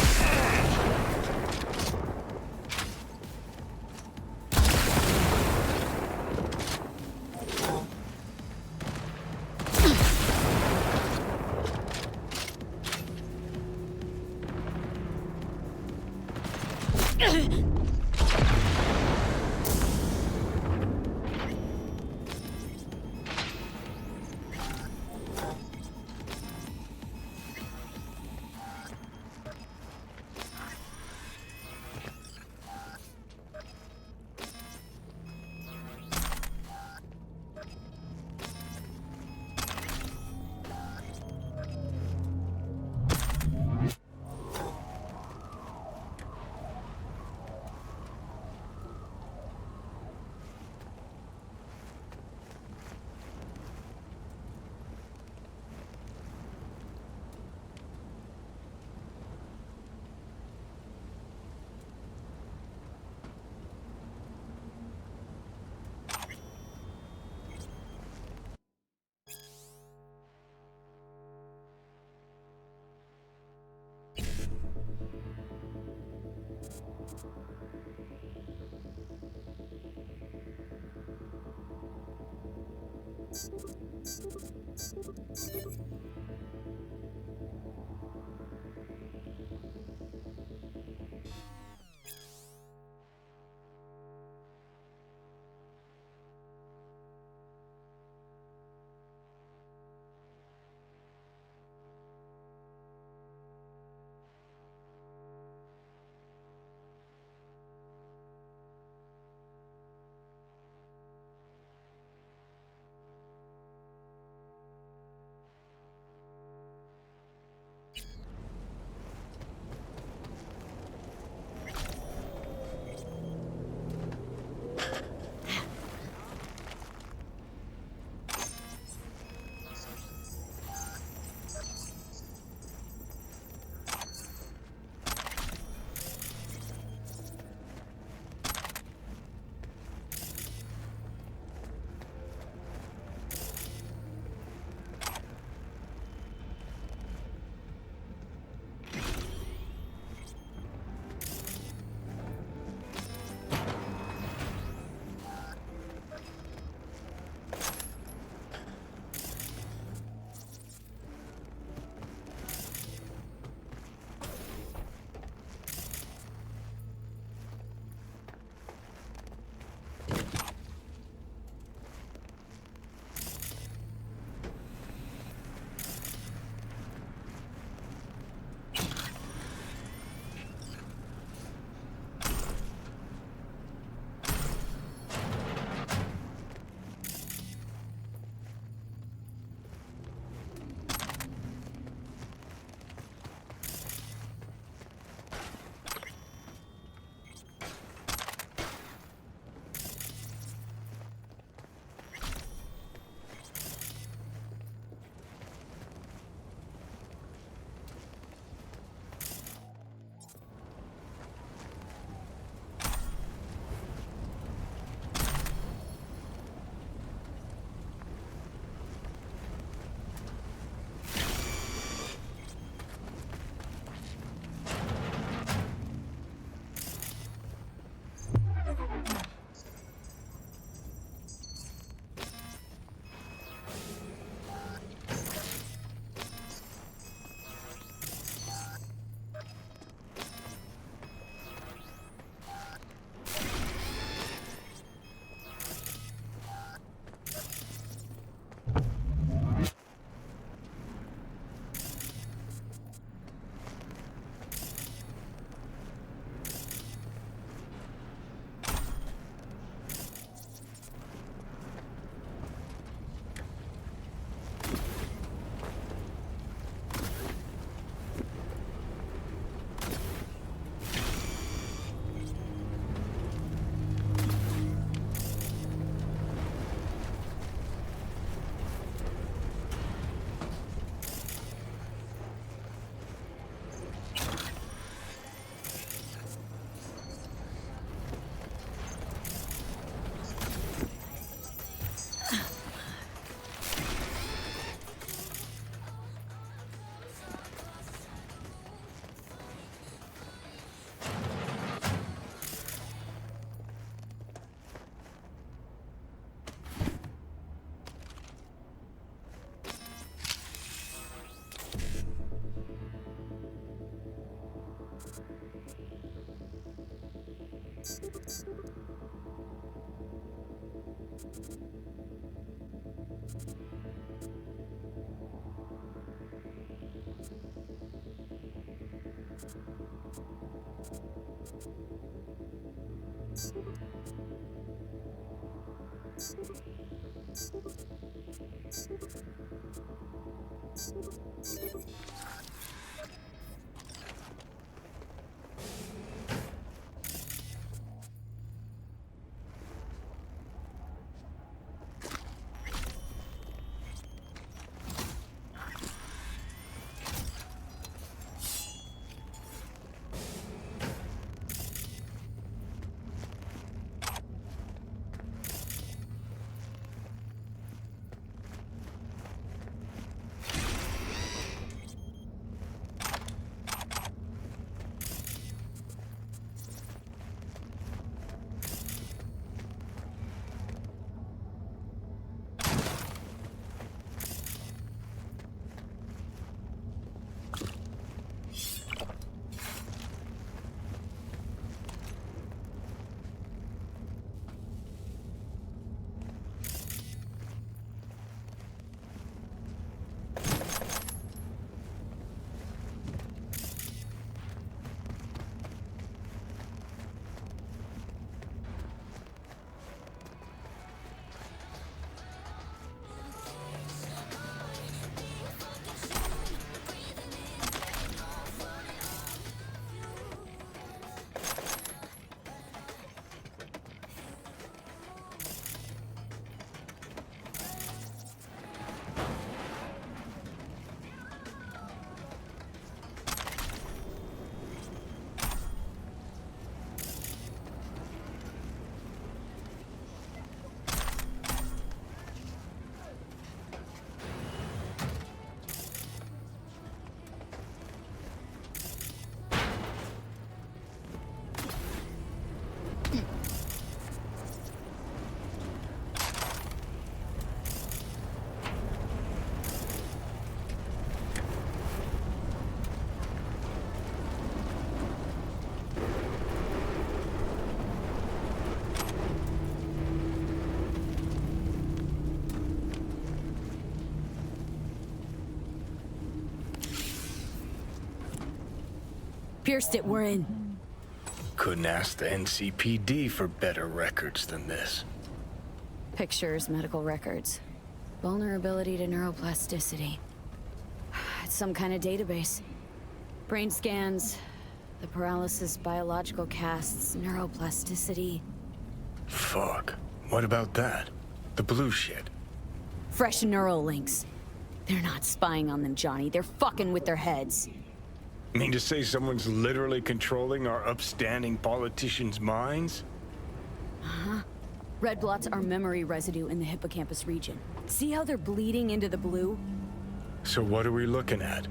Pierced it, we're in. Couldn't ask the NCPD for better records than this. Pictures, medical records. Vulnerability to neuroplasticity. It's some kind of database. Brain scans, the paralysis, biological casts, neuroplasticity. Fuck. What about that? The blue shit. Fresh neural links. They're not spying on them, Johnny. They're fucking with their heads. Mean to say someone's literally controlling our upstanding politicians' minds? Uh-huh. Red blots are memory residue in the hippocampus region. See how they're bleeding into the blue? So what are we looking at?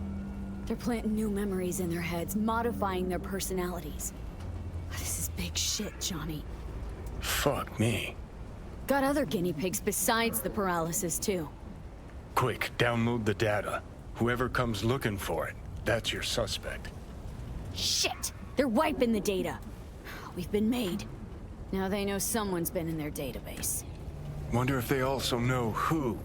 They're planting new memories in their heads, modifying their personalities. This is big shit, Johnny. Fuck me. Got other guinea pigs besides the paralysis, too. Quick, download the data. Whoever comes looking for it, that's your suspect. Shit! They're wiping the data. We've been made. Now they know someone's been in their database. Wonder if they also know who.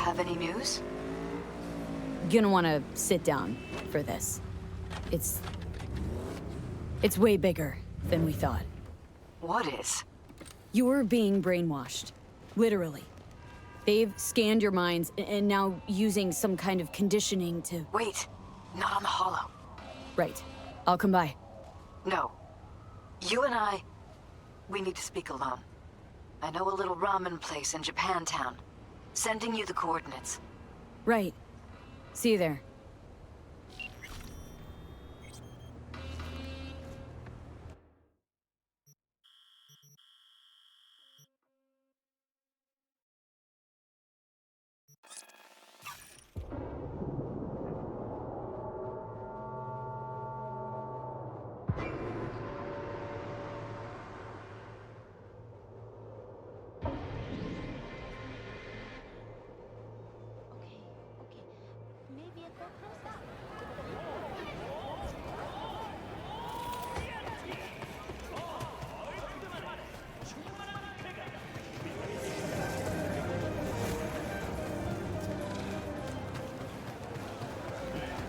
have any news? Gonna wanna sit down for this. It's way bigger than we thought. What is? You're being brainwashed. Literally. They've scanned your minds and now using some kind of conditioning to... Wait, not on the holo. Right. I'll come by. No. You and we need to speak alone. I know a little ramen place in Japantown. Sending you the coordinates. Right. See you there.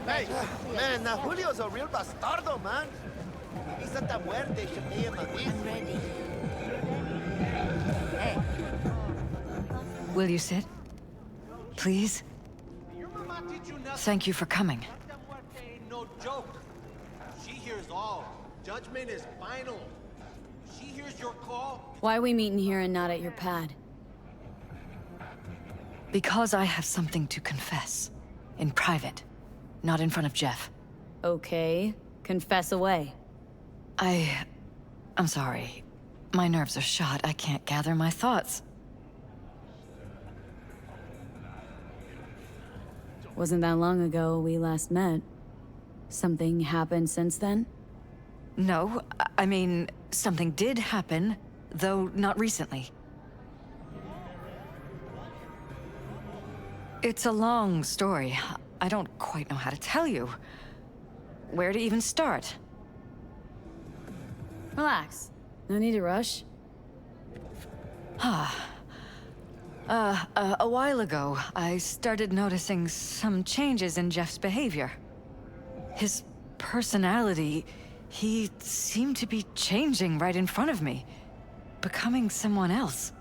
Hey, man, now Julio's a real bastardo, man. He's at the muerte, should be in my I'm ready. Hey. Will you sit? Please? Thank you for coming. No joke. She hears all. Judgment is final. She hears your call. Why are we meeting here and not at your pad? Because I have something to confess. In private. Not in front of Jeff. Okay. Confess away. I'm sorry. My nerves are shot. I can't gather my thoughts. Wasn't that long ago we last met. Something happened since then? No, I mean, something did happen, though not recently. It's a long story. I don't quite know how to tell you. Where to even start? Relax. No need to rush. A while ago, I started noticing some changes in Jeff's behavior. His personality, he seemed to be changing right in front of me. Becoming someone else.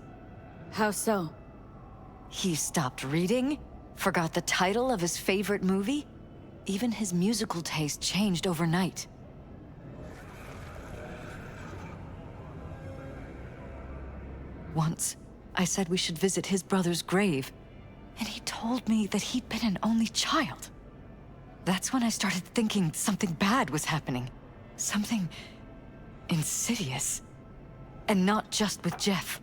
How so? He stopped reading, forgot the title of his favorite movie. Even his musical taste changed overnight. Once, I said we should visit his brother's grave, and he told me that he'd been an only child. That's when I started thinking something bad was happening. Something insidious. And not just with Jeff.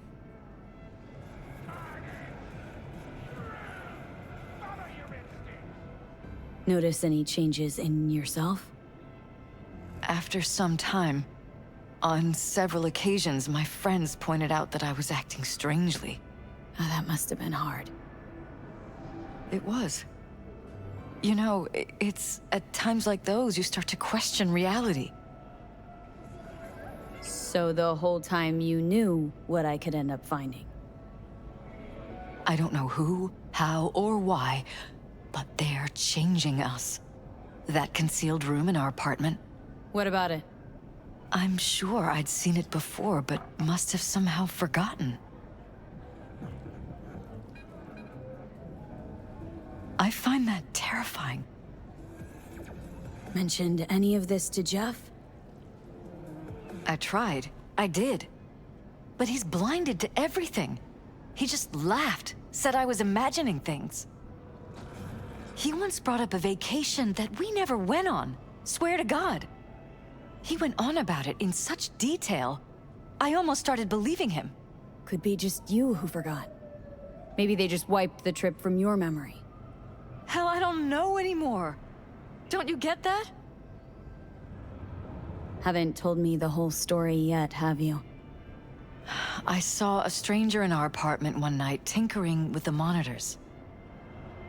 Notice any changes in yourself? After some time, on several occasions, my friends pointed out that I was acting strangely. Oh, that must have been hard. It was. You know, it's at times like those you start to question reality. So the whole time you knew what I could end up finding? I don't know who, how, or why, but they're changing us. That concealed room in our apartment. What about it? I'm sure I'd seen it before, but must have somehow forgotten. I find that terrifying. Mentioned any of this to Jeff? I tried. I did. But he's blinded to everything. He just laughed, said I was imagining things. He once brought up a vacation that we never went on. Swear to God. He went on about it in such detail, I almost started believing him. Could be just you who forgot. Maybe they just wiped the trip from your memory. Hell, I don't know anymore. Don't you get that? Haven't told me the whole story yet, have you? I saw a stranger in our apartment one night tinkering with the monitors.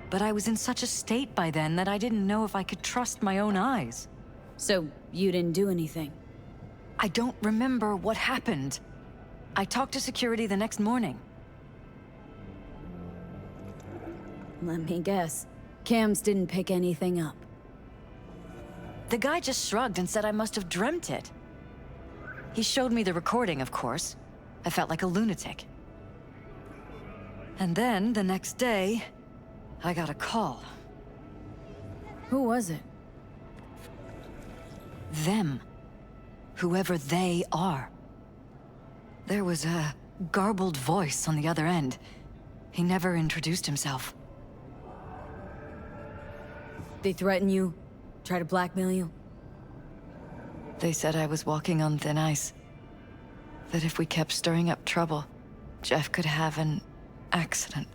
But I was in such a state by then that I didn't know if I could trust my own eyes. So you didn't do anything? I don't remember what happened. I talked to security the next morning. Let me guess. Cams didn't pick anything up. The guy just shrugged and said I must have dreamt it. He showed me the recording, of course. I felt like a lunatic. And then, the next day, I got a call. Who was it? Them. Whoever they are. There was a garbled voice on the other end. He never introduced himself. They threaten you? Try to blackmail you? They said I was walking on thin ice. That if we kept stirring up trouble, Jeff could have an accident.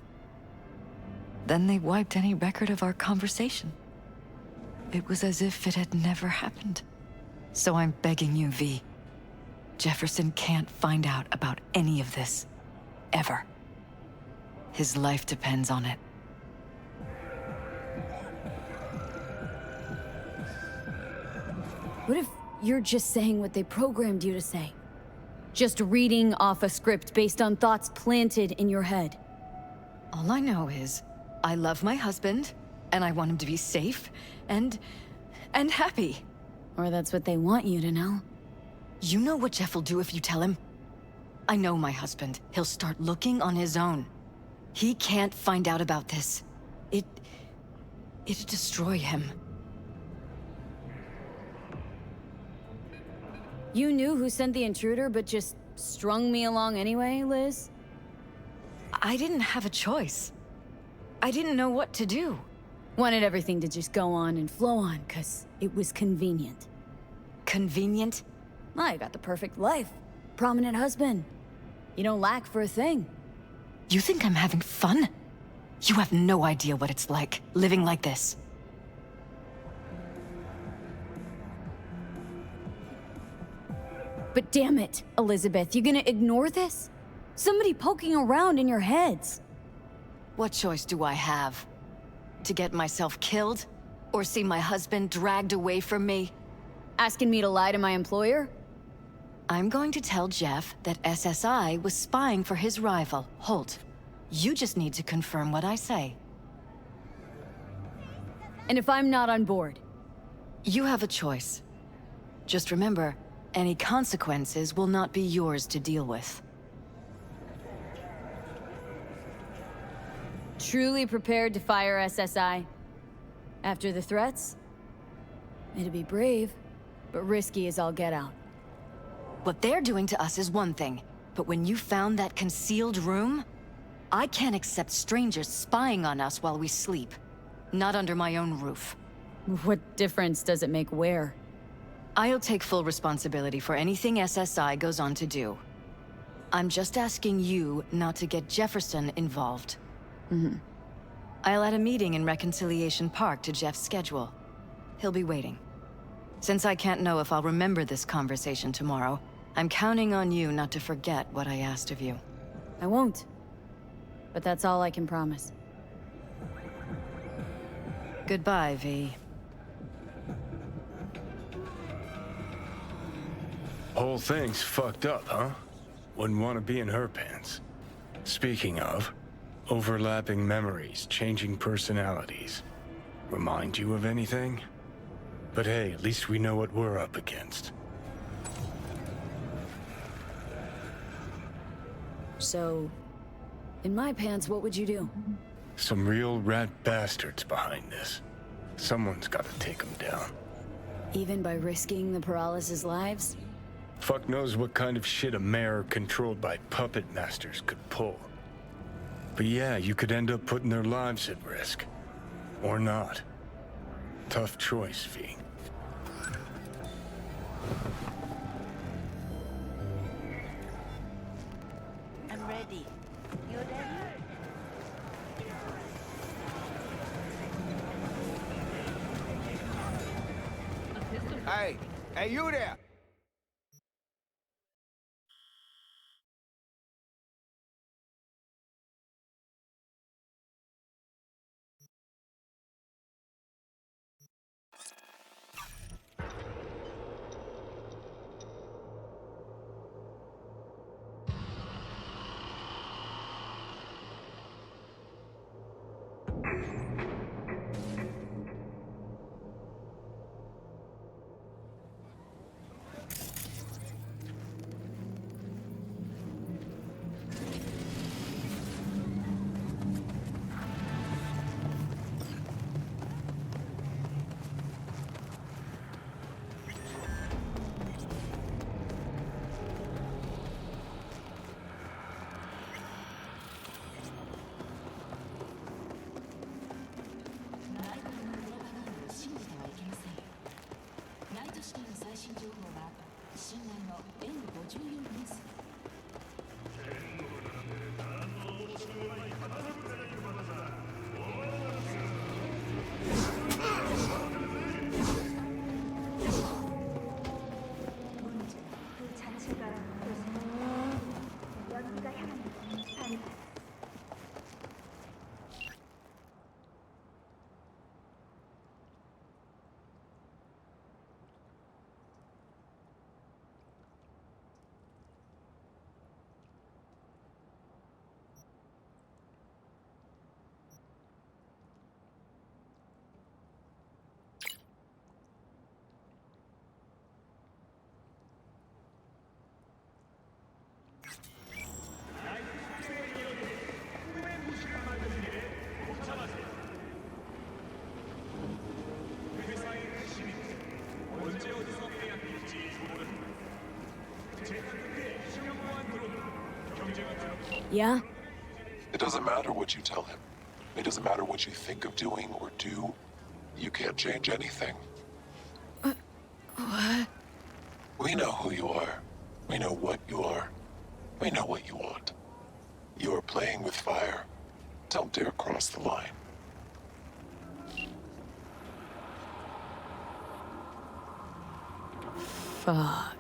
Then they wiped any record of our conversation. It was as if it had never happened. So I'm begging you, V. Jefferson can't find out about any of this. Ever. His life depends on it. What if you're just saying what they programmed you to say? Just reading off a script based on thoughts planted in your head? All I know is, I love my husband, and I want him to be safe, and happy. Or that's what they want you to know. You know what Jeff will do if you tell him? I know my husband. He'll start looking on his own. He can't find out about this. It'd destroy him. You knew who sent the intruder, but just strung me along anyway, Liz? I didn't have a choice. I didn't know what to do. Wanted everything to just go on and flow on, 'cause it was convenient. Convenient? I got the perfect life. Prominent husband. You don't lack for a thing. You think I'm having fun? You have no idea what it's like, living like this. But damn it, Elizabeth, you gonna ignore this? Somebody poking around in your heads. What choice do I have? To get myself killed? Or see my husband dragged away from me? Asking me to lie to my employer? I'm going to tell Jeff that SSI was spying for his rival, Holt. You just need to confirm what I say. And if I'm not on board? You have a choice. Just remember, any consequences will not be yours to deal with. Truly prepared to fire SSI? After the threats? It'd be brave, but risky as all get out. What they're doing to us is one thing, but when you found that concealed room, I can't accept strangers spying on us while we sleep. Not under my own roof. What difference does it make where? I'll take full responsibility for anything SSI goes on to do. I'm just asking you not to get Jefferson involved. I'll add a meeting in Reconciliation Park to Jeff's schedule. He'll be waiting. Since I can't know if I'll remember this conversation tomorrow, I'm counting on you not to forget what I asked of you. I won't. But that's all I can promise. Goodbye, V. Whole thing's fucked up, huh? Wouldn't want to be in her pants. Speaking of, overlapping memories, changing personalities. Remind you of anything? But hey, at least we know what we're up against. So, in my pants, what would you do? Some real rat bastards behind this. Someone's gotta take them down. Even by risking the Peralez's lives? Fuck knows what kind of shit a mayor controlled by puppet masters could pull. But yeah, you could end up putting their lives at risk. Or not. Tough choice, V. I'm ready. You ready? Hey, you there! Yeah? It doesn't matter what you tell him. It doesn't matter what you think of doing or do. You can't change anything. What? We know who you are. We know what you are. We know what you want. You are playing with fire. Don't dare cross the line. Fuck.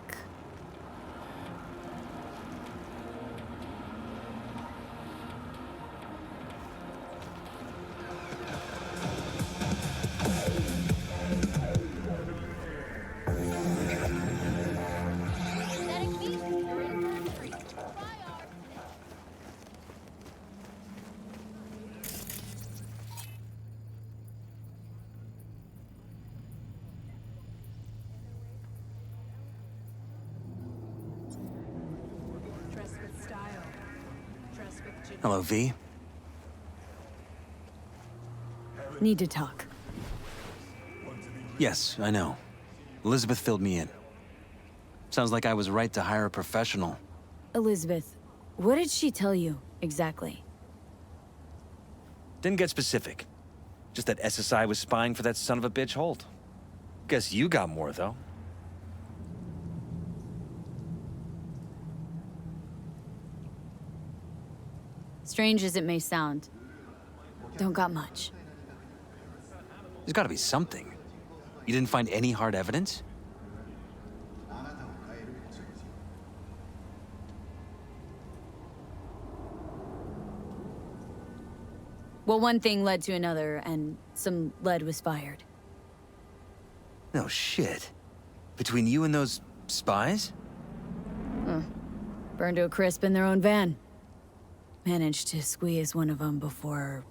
Hello, V. Need to talk. Yes, I know. Elizabeth filled me in. Sounds like I was right to hire a professional. Elizabeth, what did she tell you, exactly? Didn't get specific. Just that SSI was spying for that son of a bitch Holt. Guess you got more, though. Strange as it may sound, don't got much. There's gotta be something. You didn't find any hard evidence? Well, one thing led to another, and some lead was fired. No shit. Between you and those spies? Burned to a crisp in their own van. Managed to squeeze one of them before...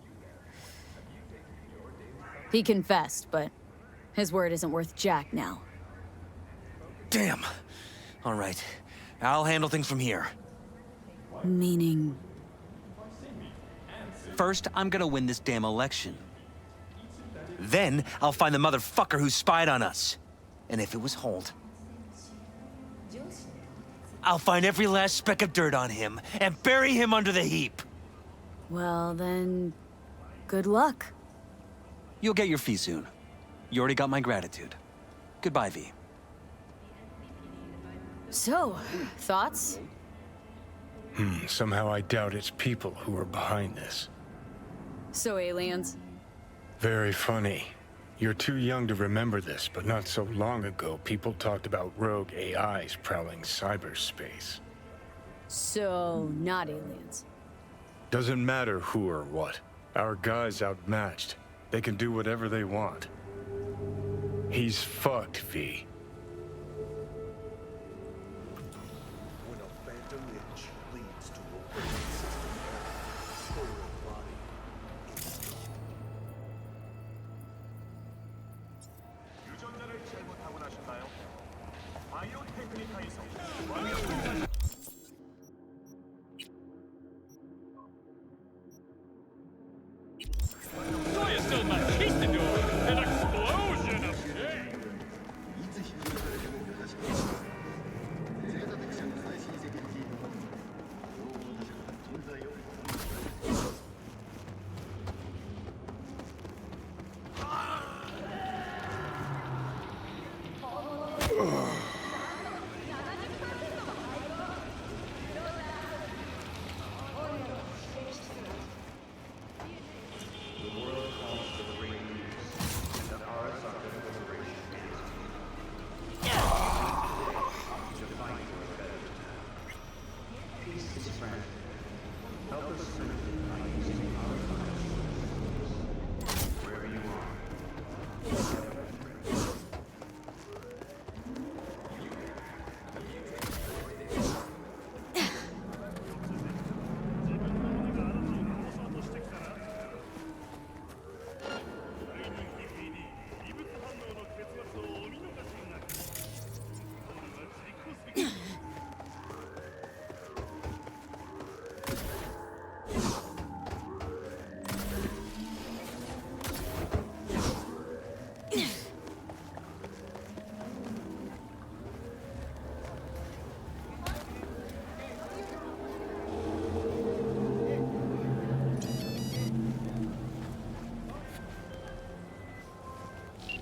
He confessed, but his word isn't worth jack now. Damn. All right. I'll handle things from here. Meaning... First, I'm gonna win this damn election. Then, I'll find the motherfucker who spied on us. And if it was Holt, I'll find every last speck of dirt on him and bury him under the heap. Well, then... good luck. You'll get your fee soon. You already got my gratitude. Goodbye, V. So, thoughts? Somehow I doubt it's people who are behind this. So aliens? Very funny. You're too young to remember this, but not so long ago, people talked about rogue AIs prowling cyberspace. So, not aliens. Doesn't matter who or what. Our guy's outmatched. They can do whatever they want. He's fucked, V. When a phantom itch leads to a waste, stolen body. 유전자를 잘못 타고나셨나요? 바이오 테크니카에서 So you still managed to do an explosion of shame. The world calls for the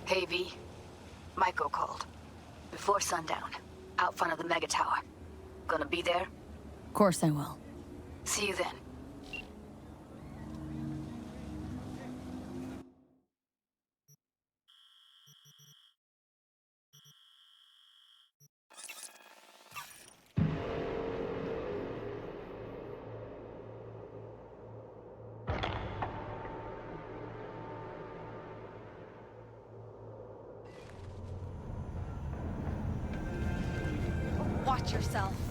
Hey, V. Myko called. Before sundown. Out front of the Mega Tower. Gonna be there? Of course I will. See you then. Watch yourself.